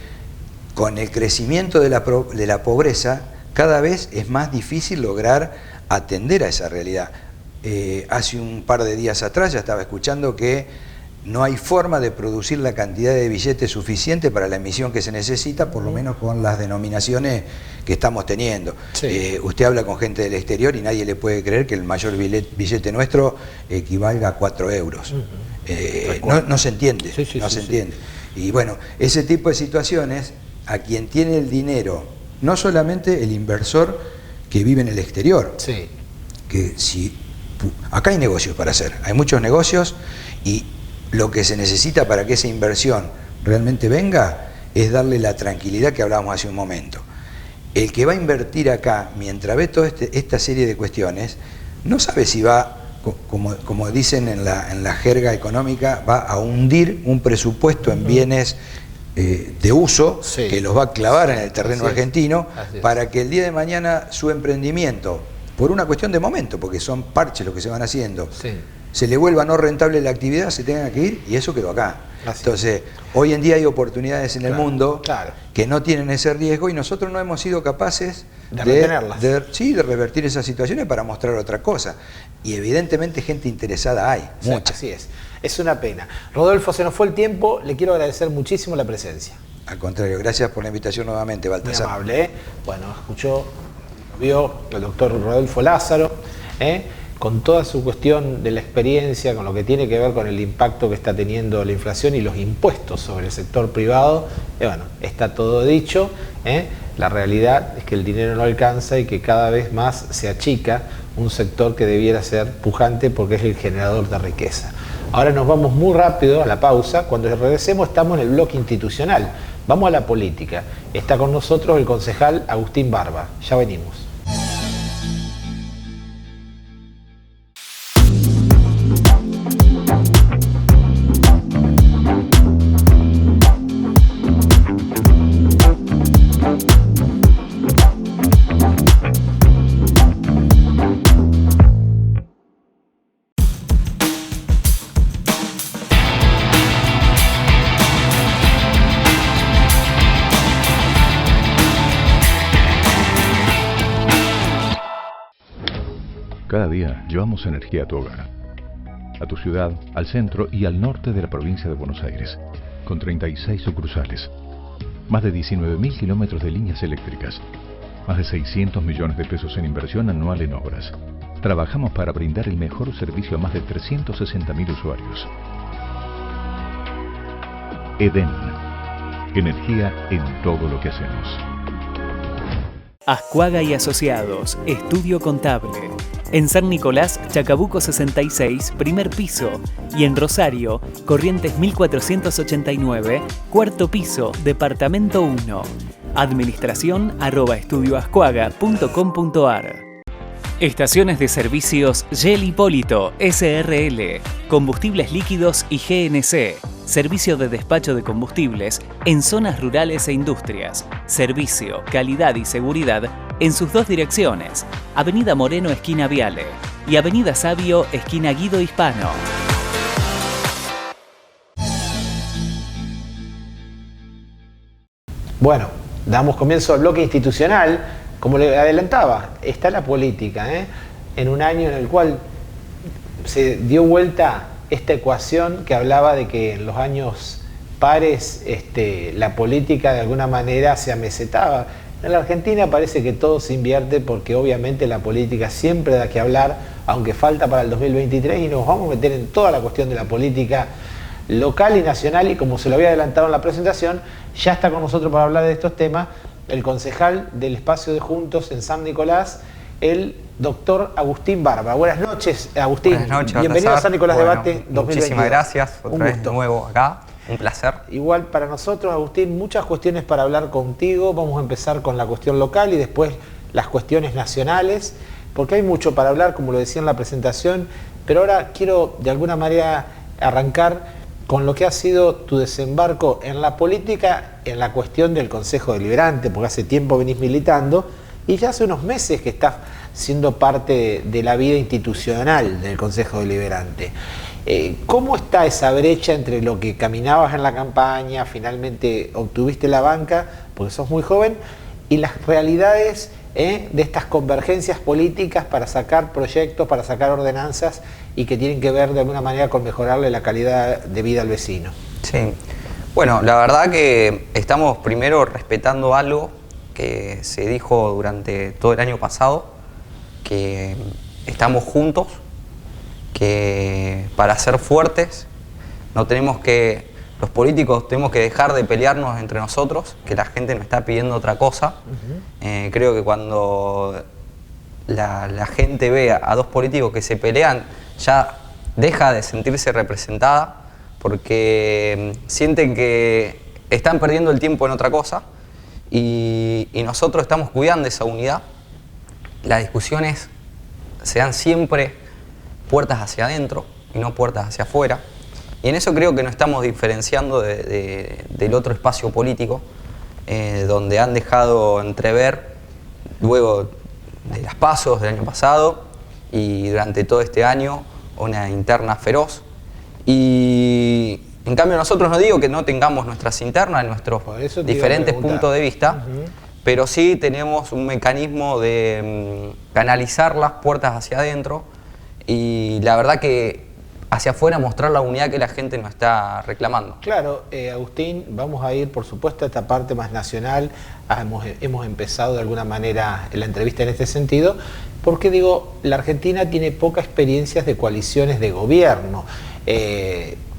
con el crecimiento de la pobreza cada vez es más difícil lograr atender a esa realidad. Hace un par de días atrás ya estaba escuchando que no hay forma de producir la cantidad de billetes suficiente para la emisión que se necesita, por lo menos con las denominaciones que estamos teniendo. Usted habla con gente del exterior y nadie le puede creer que el mayor billete nuestro equivalga a 4 euros. No se entiende, no se entiende. Y bueno, ese tipo de situaciones, a quien tiene el dinero, no solamente el inversor que vive en el exterior, que si acá hay negocios para hacer, hay muchos negocios y lo que se necesita para que esa inversión realmente venga es darle la tranquilidad que hablábamos hace un momento. El que va a invertir acá, mientras ve toda esta serie de cuestiones, no sabe si va, como dicen en la jerga económica, va a hundir un presupuesto en bienes de uso que los va a clavar en el terreno argentino para que el día de mañana su emprendimiento, por una cuestión de momento, porque son parches los que se van haciendo, se le vuelva no rentable la actividad, se tenga que ir y eso quedó acá. Entonces, hoy en día hay oportunidades en el mundo que no tienen ese riesgo y nosotros no hemos sido capaces de revertir esas situaciones para mostrar otra cosa. Y evidentemente gente interesada hay, mucha. Así es. Es una pena. Rodolfo, se nos fue el tiempo, le quiero agradecer muchísimo la presencia. Al contrario, gracias por la invitación nuevamente, Baltasar. Muy amable, ¿eh? Bueno, vio el doctor Rodolfo Lázaro, con toda su cuestión de la experiencia, con lo que tiene que ver con el impacto que está teniendo la inflación y los impuestos sobre el sector privado. Bueno, está todo dicho. La realidad es que el dinero no alcanza y que cada vez más se achica un sector que debiera ser pujante porque es el generador de riqueza. Ahora nos vamos muy rápido a la pausa. Cuando regresemos estamos en el bloque institucional. Vamos a la política. Está con nosotros el concejal Agustín Barba. Ya venimos. Cada día llevamos energía a tu hogar, a tu ciudad, al centro y al norte de la provincia de Buenos Aires, con 36 sucursales, más de 19.000 kilómetros de líneas eléctricas, más de 600 millones de pesos en inversión anual en obras. Trabajamos para brindar el mejor servicio a más de 360.000 usuarios. Edén. Energía en todo lo que hacemos. Ascuaga y Asociados, Estudio Contable. En San Nicolás, Chacabuco 66, primer piso. Y en Rosario, Corrientes 1489, cuarto piso, departamento 1. Administración@estudioascuaga.com.ar. Estaciones de servicios Yel Hipólito, SRL, combustibles líquidos y GNC, servicio de despacho de combustibles en zonas rurales e industrias, servicio, calidad y seguridad en sus dos direcciones, Avenida Moreno esquina Viale y Avenida Sabio esquina Guido Hispano. Bueno, damos comienzo al bloque institucional. Como le adelantaba, está la política, en un año en el cual se dio vuelta esta ecuación que hablaba de que en los años pares la política de alguna manera se amesetaba. En la Argentina parece que todo se invierte porque obviamente la política siempre da que hablar, aunque falta para el 2023 y nos vamos a meter en toda la cuestión de la política local y nacional, y como se lo había adelantado en la presentación, ya está con nosotros para hablar de estos temas el concejal del espacio de Juntos en San Nicolás, el doctor Agustín Barba. Buenas noches, Agustín. Buenas noches, bienvenido a San Nicolás Debate 2022. Muchísimas gracias, otra vez de nuevo acá, un placer. Igual para nosotros, Agustín, muchas cuestiones para hablar contigo. Vamos a empezar con la cuestión local y después las cuestiones nacionales, porque hay mucho para hablar, como lo decía en la presentación, pero ahora quiero de alguna manera arrancar con lo que ha sido tu desembarco en la política, en la cuestión del Consejo Deliberante, porque hace tiempo venís militando y ya hace unos meses que estás siendo parte de la vida institucional del Consejo Deliberante. ¿Cómo está esa brecha entre lo que caminabas en la campaña, finalmente obtuviste la banca, porque sos muy joven, y las realidades de estas convergencias políticas para sacar proyectos, para sacar ordenanzas y que tienen que ver de alguna manera con mejorarle la calidad de vida al vecino? Sí, bueno, la verdad que estamos primero respetando algo que se dijo durante todo el año pasado, que estamos juntos, que para ser fuertes no tenemos que, los políticos tenemos que dejar de pelearnos entre nosotros, que la gente nos está pidiendo otra cosa. Creo que cuando la gente ve a dos políticos que se pelean, ya deja de sentirse representada porque sienten que están perdiendo el tiempo en otra cosa y nosotros estamos cuidando esa unidad. Las discusiones se dan siempre puertas hacia adentro y no puertas hacia afuera. Y en eso creo que nos estamos diferenciando del otro espacio político, donde han dejado entrever, luego de las PASO del año pasado y durante todo este año, una interna feroz. Y en cambio nosotros, no digo que no tengamos nuestras internas, nuestros diferentes puntos de vista, pero sí tenemos un mecanismo de canalizar las puertas hacia adentro y la verdad que hacia afuera mostrar la unidad que la gente nos está reclamando. Claro, Agustín, vamos a ir por supuesto a esta parte más nacional. Hemos empezado de alguna manera la entrevista en este sentido, porque digo, la Argentina tiene pocas experiencias de coaliciones de gobierno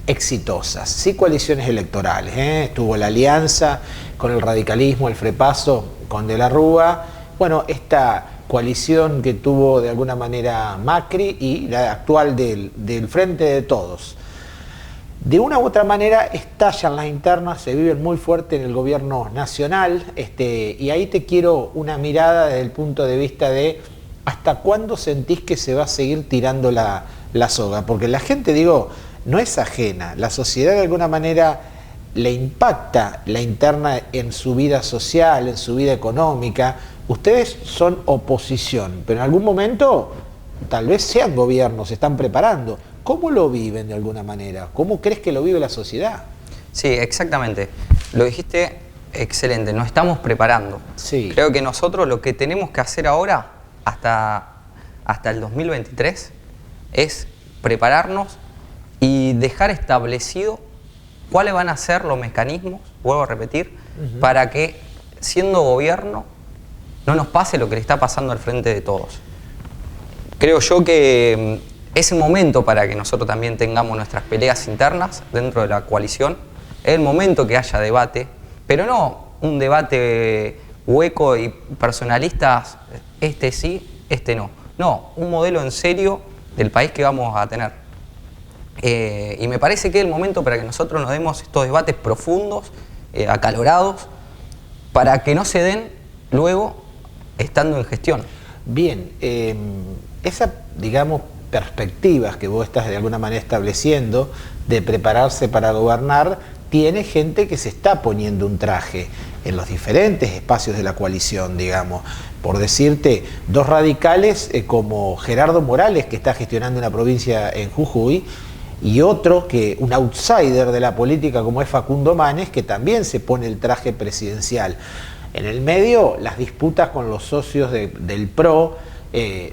exitosas, sí coaliciones electorales. Estuvo la alianza con el radicalismo, el Frepaso, con De la Rúa, bueno, esta coalición que tuvo de alguna manera Macri y la actual del Frente de Todos. De una u otra manera estallan las internas, se viven muy fuerte en el gobierno nacional, y ahí te quiero una mirada desde el punto de vista de hasta cuándo sentís que se va a seguir tirando la soga, porque la gente, digo, no es ajena, la sociedad de alguna manera le impacta la interna en su vida social, en su vida económica. Ustedes son oposición, pero en algún momento tal vez sean gobierno, se están preparando. ¿Cómo lo viven de alguna manera? ¿Cómo crees que lo vive la sociedad? Sí, exactamente. Lo dijiste excelente, nos estamos preparando. Sí. Creo que nosotros lo que tenemos que hacer ahora, hasta hasta el 2023 es prepararnos y dejar establecido cuáles van a ser los mecanismos, vuelvo a repetir, para que siendo gobierno no nos pase lo que le está pasando al frente de todos. Creo yo que es el momento para que nosotros también tengamos nuestras peleas internas dentro de la coalición. Es el momento que haya debate, pero no un debate hueco y personalistas, este sí, este no. No, un modelo en serio del país que vamos a tener. Y me parece que es el momento para que nosotros nos demos estos debates profundos, acalorados, para que no se den luego estando en gestión. Bien, esa, digamos, perspectivas que vos estás de alguna manera estableciendo de prepararse para gobernar, tiene gente que se está poniendo un traje en los diferentes espacios de la coalición, digamos. Por decirte, dos radicales como Gerardo Morales, que está gestionando una provincia en Jujuy, y otro que un outsider de la política como es Facundo Manes, que también se pone el traje presidencial. En el medio, las disputas con los socios del PRO.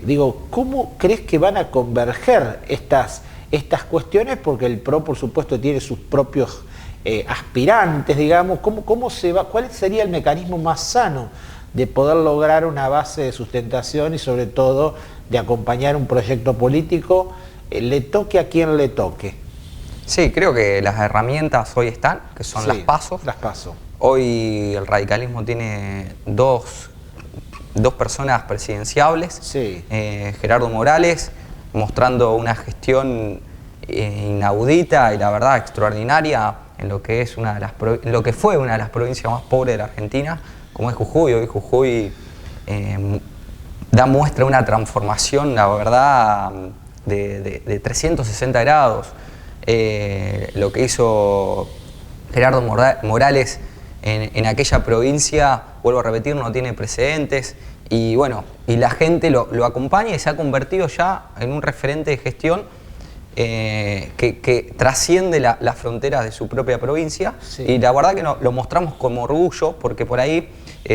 Digo, ¿cómo crees que van a converger estas cuestiones? Porque el PRO, por supuesto, tiene sus propios aspirantes, digamos. ¿Cómo se va? ¿Cuál sería el mecanismo más sano de poder lograr una base de sustentación y sobre todo de acompañar un proyecto político, le toque a quien le toque? Sí, creo que las herramientas hoy están, que son las PASO. Las PASO. Hoy el radicalismo tiene dos personas presidenciables. Sí. Gerardo Morales, mostrando una gestión inaudita y la verdad extraordinaria en lo que es lo que fue una de las provincias más pobres de la Argentina, como es Jujuy. Hoy Jujuy da muestra de una transformación, la verdad, de 360 grados. Lo que hizo Gerardo Morales en aquella provincia, vuelvo a repetir, no tiene precedentes, y bueno, y la gente lo acompaña y se ha convertido ya en un referente de gestión que trasciende las fronteras de su propia provincia. Sí. Y la verdad que lo mostramos como orgullo, porque por ahí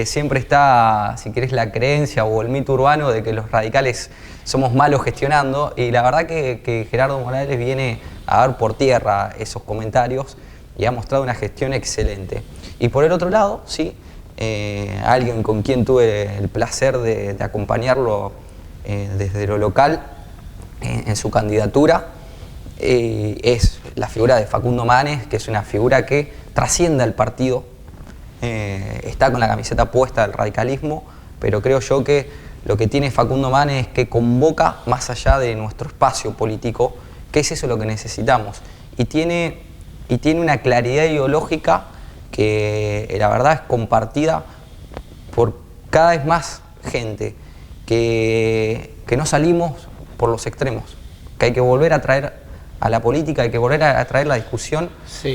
siempre está, si querés, la creencia o el mito urbano de que los radicales somos malos gestionando, y la verdad que Gerardo Morales viene a dar por tierra esos comentarios y ha mostrado una gestión excelente. Y por el otro lado, sí, alguien con quien tuve el placer de acompañarlo desde lo local en su candidatura, es la figura de Facundo Manes, que es una figura que trasciende al partido, está con la camiseta puesta del radicalismo, pero creo yo que lo que tiene Facundo Manes es que convoca más allá de nuestro espacio político, que es eso lo que necesitamos, y tiene una claridad ideológica que la verdad es compartida por cada vez más gente, que no salimos por los extremos, que hay que volver a traer a la política, hay que volver a traer la discusión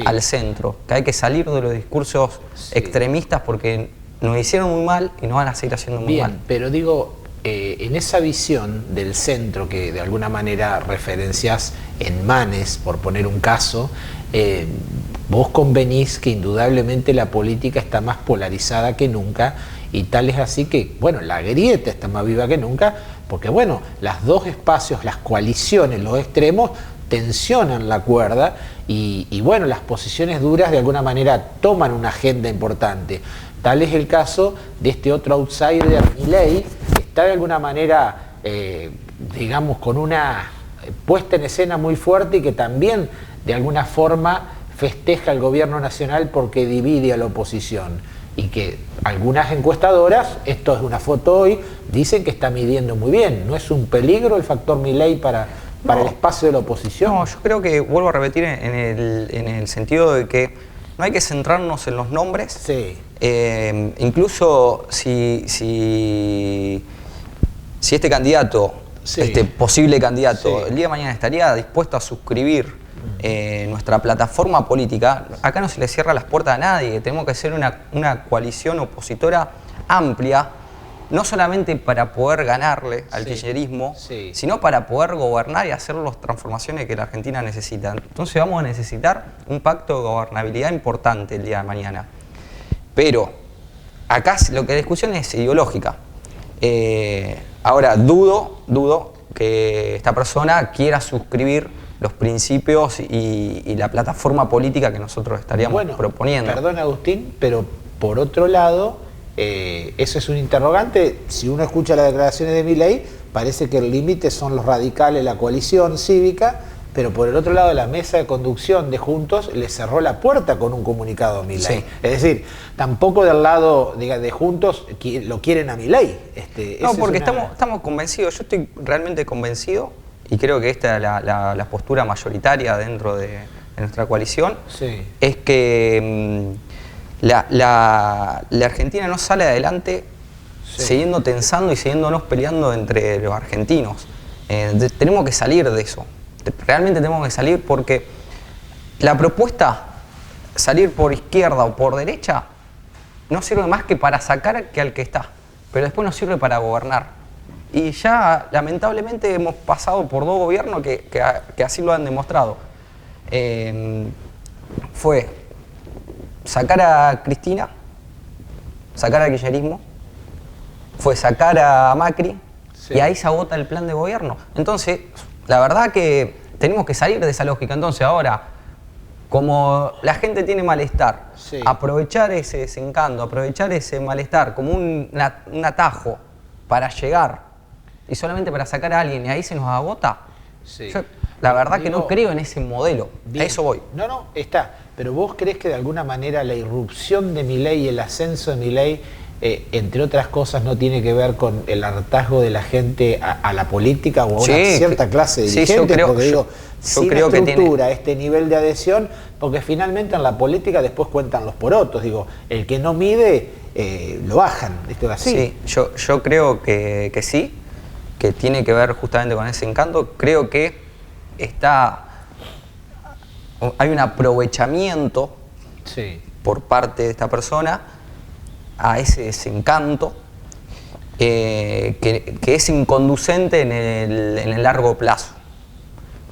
al centro, que hay que salir de los discursos extremistas porque nos hicieron muy mal y nos van a seguir haciendo muy mal. Pero digo, en esa visión del centro que de alguna manera referencias en Manes, por poner un caso, vos convenís que indudablemente la política está más polarizada que nunca, y tal es así que, bueno, la grieta está más viva que nunca, porque bueno, los dos espacios, las coaliciones, los extremos, tensionan la cuerda y bueno, las posiciones duras de alguna manera toman una agenda importante. Tal es el caso de este otro outsider, Milei, que está de alguna manera, digamos, con una puesta en escena muy fuerte y que también de alguna forma festeja al gobierno nacional porque divide a la oposición, y que algunas encuestadoras, esto es una foto hoy, dicen que está midiendo muy bien. ¿No es un peligro el factor Milei para el espacio de la oposición? No, yo creo que, vuelvo a repetir, en el sentido de que no hay que centrarnos en los nombres. Sí. Incluso si este candidato, este posible candidato, el día de mañana estaría dispuesto a suscribir nuestra plataforma política, acá no se le cierra las puertas a nadie. Tenemos que ser una coalición opositora amplia, no solamente para poder ganarle al kirchnerismo, sino para poder gobernar y hacer las transformaciones que la Argentina necesita. Entonces vamos a necesitar un pacto de gobernabilidad importante el día de mañana. Pero acá lo que la discusión es ideológica. Ahora dudo que esta persona quiera suscribir los principios y la plataforma política que nosotros estaríamos proponiendo. Perdón, Agustín, pero por otro lado, eso es un interrogante. Si uno escucha las declaraciones de Milei, parece que el límite son los radicales, la coalición cívica, pero por el otro lado la mesa de conducción de Juntos le cerró la puerta con un comunicado a Milei. Sí. Es decir, tampoco del lado de Juntos lo quieren a Milei. No, porque estamos convencidos, yo estoy realmente convencido, y creo que esta es la postura mayoritaria dentro de nuestra coalición, sí, es que la Argentina no sale adelante, sí, siguiendo tensando y siguiéndonos peleando entre los argentinos. Tenemos que salir de eso. Realmente tenemos que salir, porque la propuesta, salir por izquierda o por derecha, no sirve más que para sacar al que está, pero después no sirve para gobernar. Y ya lamentablemente hemos pasado por dos gobiernos que así lo han demostrado. Fue sacar a Cristina, sacar al kirchnerismo, fue sacar a Macri, sí, y ahí se agota el plan de gobierno. Entonces, la verdad que tenemos que salir de esa lógica. Entonces ahora, como la gente tiene malestar, sí, aprovechar ese desencanto, aprovechar ese malestar como un atajo para llegar y solamente para sacar a alguien y ahí se nos agota, sí, yo la verdad que no creo en ese modelo. Bien. A eso voy. No, está. Pero vos crees que de alguna manera la irrupción de Milei y el ascenso de Milei, entre otras cosas, no tiene que ver con el hartazgo de la gente a la política o a una cierta clase de dirigentes? Sí, yo creo, porque digo, sin creo estructura, este nivel de adhesión, porque finalmente en la política después cuentan los porotos. Digo, el que no mide, lo bajan. ¿Esto es así? Sí, yo creo que sí, que tiene que ver justamente con ese encanto. Creo que hay un aprovechamiento, sí, por parte de esta persona a ese desencanto que es inconducente en el largo plazo.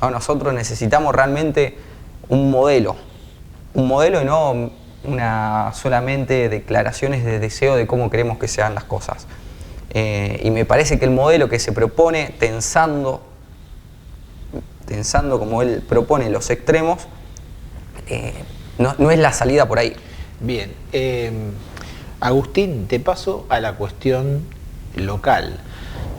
¿No? Nosotros necesitamos realmente un modelo y no solamente declaraciones de deseo de cómo queremos que sean las cosas. Y me parece que el modelo que se propone, tensando como él propone los extremos, no es la salida por ahí. Bien. Agustín, te paso a la cuestión local.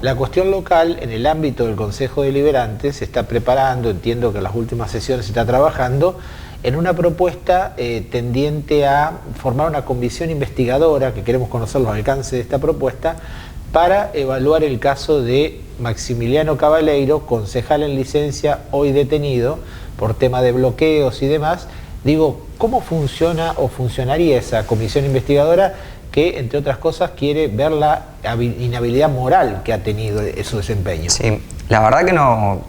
La cuestión local, en el ámbito del Consejo Deliberante, se está preparando, entiendo que en las últimas sesiones se está trabajando, en una propuesta tendiente a formar una comisión investigadora, que queremos conocer los alcances de esta propuesta, para evaluar el caso de Maximiliano Cabaleiro, concejal en licencia, hoy detenido por tema de bloqueos y demás. Digo, ¿cómo funciona o funcionaría esa comisión investigadora que, entre otras cosas, quiere ver la inhabilidad moral que ha tenido su desempeño? Sí, la verdad que nos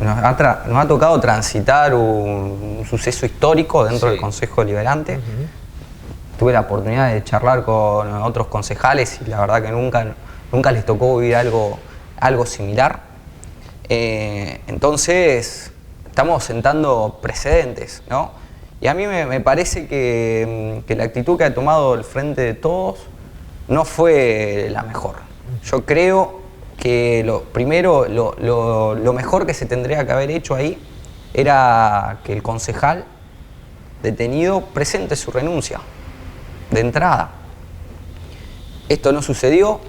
ha tocado transitar un suceso histórico dentro, sí, del Consejo Deliberante. Tuve la oportunidad de charlar con otros concejales y la verdad que nunca les tocó vivir algo similar. Entonces, estamos sentando precedentes, ¿no? Y a mí me parece que la actitud que ha tomado el Frente de Todos no fue la mejor. Yo creo que lo mejor que se tendría que haber hecho ahí era que el concejal detenido presente su renuncia de entrada. Esto no sucedió.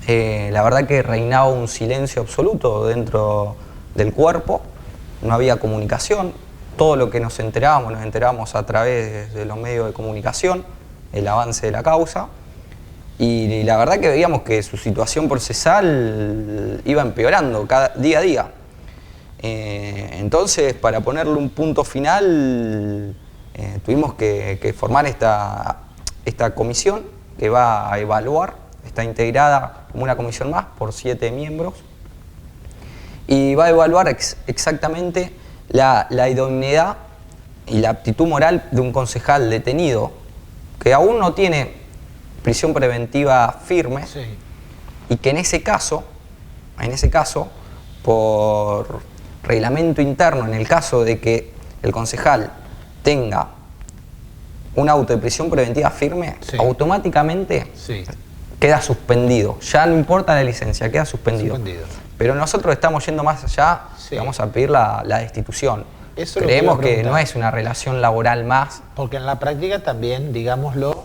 La verdad que reinaba un silencio absoluto dentro del cuerpo, no había comunicación. Todo lo que nos enterábamos a través de los medios de comunicación, el avance de la causa, y la verdad que veíamos que su situación procesal iba empeorando día a día. Entonces, para ponerle un punto final, tuvimos que formar esta comisión que va a evaluar, está integrada como una comisión más por 7 miembros, y va a evaluar exactamente la idoneidad y la aptitud moral de un concejal detenido que aún no tiene prisión preventiva firme, sí, y que en ese caso, por reglamento interno, en el caso de que el concejal tenga un auto de prisión preventiva firme, sí, automáticamente, sí, queda suspendido. Ya no importa la licencia, queda suspendido. Pero nosotros estamos yendo más allá, vamos a pedir la destitución. Eso creemos que no es una relación laboral más. Porque en la práctica también, digámoslo,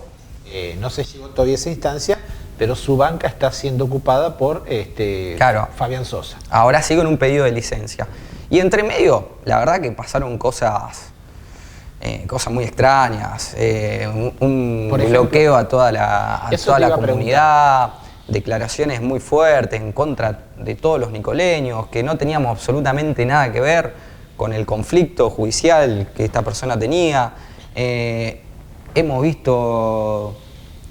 no se llegó todavía a esa instancia, pero su banca está siendo ocupada por Fabián Sosa. Ahora sí con un pedido de licencia. Y entre medio, la verdad que pasaron cosas muy extrañas, un bloqueo a toda la comunidad, declaraciones muy fuertes en contra de todos los nicoleños, que no teníamos absolutamente nada que ver con el conflicto judicial que esta persona tenía. Hemos visto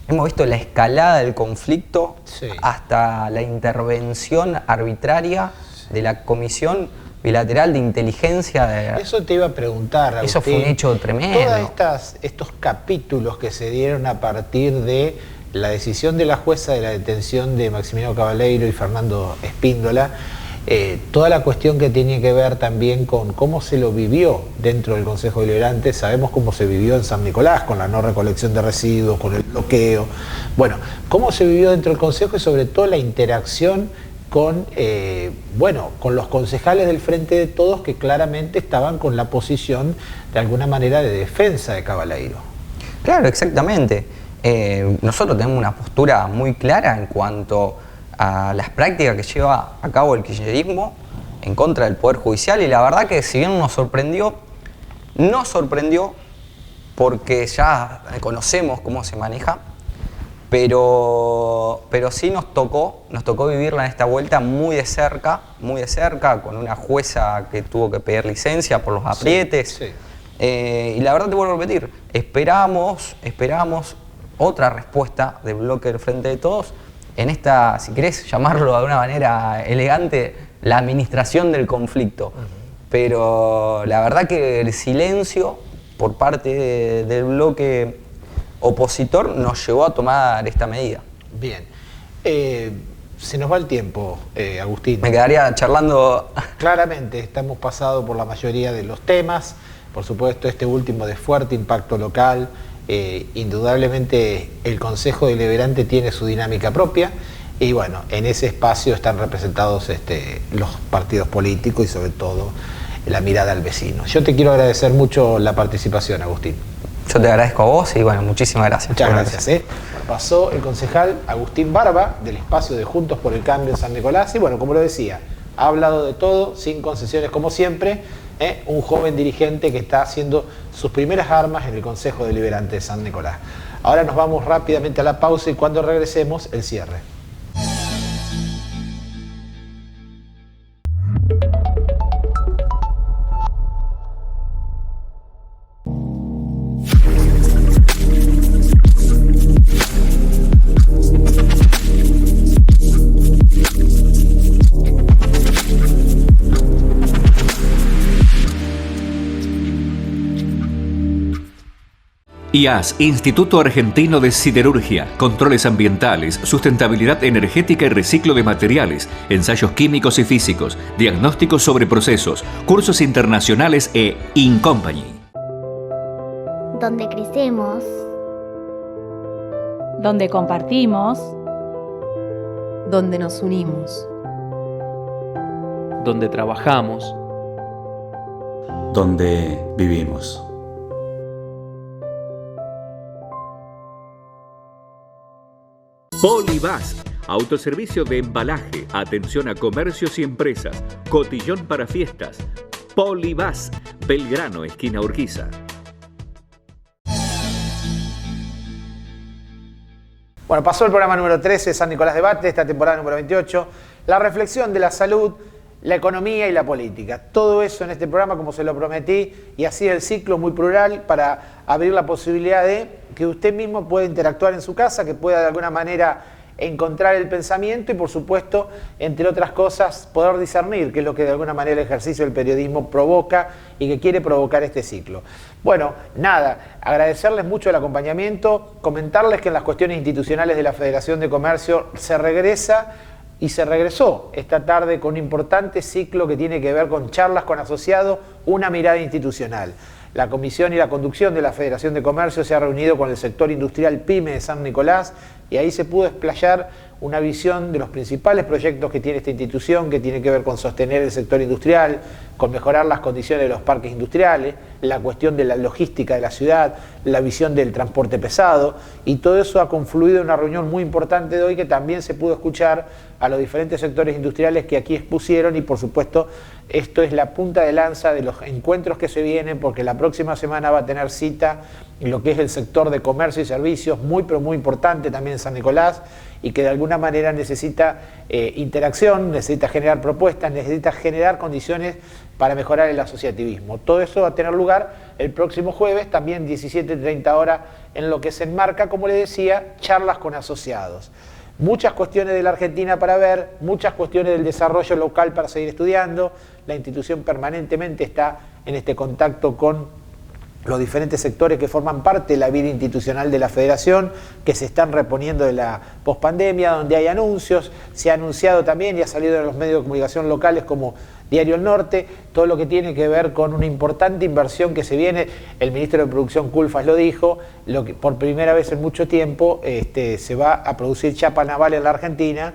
la escalada del conflicto hasta la intervención arbitraria de la Comisión Bilateral de Inteligencia. Eso te iba a preguntar, Agustín. Eso fue un hecho tremendo. Todos estos capítulos que se dieron a partir de la decisión de la jueza de la detención de Maximiliano Cabaleiro y Fernando Espíndola, toda la cuestión que tiene que ver también con cómo se lo vivió dentro del Consejo Deliberante. Sabemos cómo se vivió en San Nicolás, con la no recolección de residuos, con el bloqueo. Bueno, cómo se vivió dentro del Consejo y sobre todo la interacción con los concejales del Frente de Todos, que claramente estaban con la posición de alguna manera de defensa de Cabaleiro. Claro, exactamente. Nosotros tenemos una postura muy clara en cuanto a las prácticas que lleva a cabo el kirchnerismo en contra del Poder Judicial, y la verdad que si bien nos sorprendió porque ya conocemos cómo se maneja, pero sí nos tocó vivirla en esta vuelta muy de cerca, con una jueza que tuvo que pedir licencia por los aprietes. Y la verdad te vuelvo a repetir, esperamos otra respuesta del bloque del Frente de Todos en esta, si querés llamarlo de una manera elegante, la administración del conflicto. Pero la verdad que el silencio por parte del bloque opositor nos llevó a tomar esta medida. Bien. Se nos va el tiempo, Agustín. Me quedaría charlando. Claramente, estamos pasados por la mayoría de los temas. Por supuesto, este último de fuerte impacto local. Indudablemente el Consejo Deliberante tiene su dinámica propia y bueno, en ese espacio están representados los partidos políticos y sobre todo la mirada al vecino. Yo te quiero agradecer mucho la participación, Agustín. Yo te agradezco a vos y bueno, muchísimas gracias. Muchas gracias. Pasó el concejal Agustín Barba del espacio de Juntos por el Cambio en San Nicolás y bueno, como lo decía, ha hablado de todo, sin concesiones como siempre. Un joven dirigente que está haciendo sus primeras armas en el Consejo Deliberante de San Nicolás. Ahora nos vamos rápidamente a la pausa y cuando regresemos, el cierre. IAS, Instituto Argentino de Siderurgia, Controles Ambientales, Sustentabilidad Energética y Reciclo de Materiales, Ensayos Químicos y Físicos, Diagnósticos sobre Procesos, Cursos Internacionales e Incompany. Donde crecemos. Donde compartimos. Donde nos unimos. Donde trabajamos. Donde vivimos. Polibás, autoservicio de embalaje, atención a comercios y empresas, cotillón para fiestas. Polibás, Belgrano, esquina Urquiza. Bueno, pasó el programa número 13 de San Nicolás Debate, esta temporada número 28. La reflexión de la salud, la economía y la política. Todo eso en este programa, como se lo prometí, y así el ciclo muy plural para abrir la posibilidad de que usted mismo pueda interactuar en su casa, que pueda de alguna manera encontrar el pensamiento y, por supuesto, entre otras cosas, poder discernir qué es lo que de alguna manera el ejercicio del periodismo provoca y que quiere provocar este ciclo. Bueno, nada, agradecerles mucho el acompañamiento, comentarles que en las cuestiones institucionales de la Federación de Comercio se regresa y se regresó esta tarde con un importante ciclo que tiene que ver con charlas con asociados, una mirada institucional. La comisión y la conducción de la Federación de Comercio se ha reunido con el sector industrial PYME de San Nicolás y ahí se pudo explayar una visión de los principales proyectos que tiene esta institución, que tiene que ver con sostener el sector industrial, con mejorar las condiciones de los parques industriales, la cuestión de la logística de la ciudad, la visión del transporte pesado, y todo eso ha confluido en una reunión muy importante de hoy que también se pudo escuchar a los diferentes sectores industriales que aquí expusieron, y por supuesto esto es la punta de lanza de los encuentros que se vienen, porque la próxima semana va a tener cita lo que es el sector de comercio y servicios, muy pero muy importante también en San Nicolás, y que de alguna manera necesita interacción, necesita generar propuestas, necesita generar condiciones para mejorar el asociativismo. Todo eso va a tener lugar el próximo jueves, también 17:30 horas, en lo que se enmarca, como les decía, charlas con asociados. Muchas cuestiones de la Argentina para ver, muchas cuestiones del desarrollo local para seguir estudiando. La institución permanentemente está en este contacto con los diferentes sectores que forman parte de la vida institucional de la Federación, que se están reponiendo de la pospandemia, donde hay anuncios. Se ha anunciado también y ha salido en los medios de comunicación locales como Diario El Norte, todo lo que tiene que ver con una importante inversión que se viene. El ministro de Producción Culfas lo dijo, lo que por primera vez en mucho tiempo se va a producir chapa naval en la Argentina,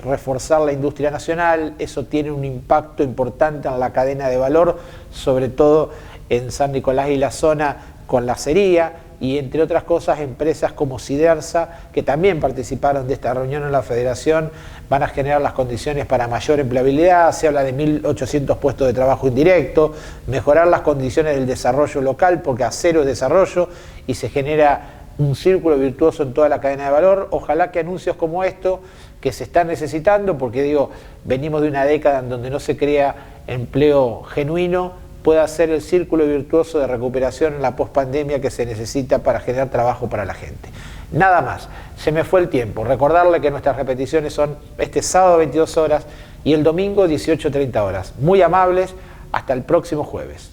reforzar la industria nacional. Eso tiene un impacto importante en la cadena de valor, sobre todo en San Nicolás y la zona con la acería, y entre otras cosas empresas como Sidersa, que también participaron de esta reunión en la Federación, van a generar las condiciones para mayor empleabilidad. Se habla de 1.800 puestos de trabajo indirecto, mejorar las condiciones del desarrollo local, porque acero es desarrollo, y se genera un círculo virtuoso en toda la cadena de valor. Ojalá que anuncios como esto, que se están necesitando, porque digo, venimos de una década en donde no se crea empleo genuino, pueda ser el círculo virtuoso de recuperación en la pospandemia que se necesita para generar trabajo para la gente. Nada más, se me fue el tiempo. Recordarle que nuestras repeticiones son este sábado 22 horas y el domingo 18:30 horas. Muy amables, hasta el próximo jueves.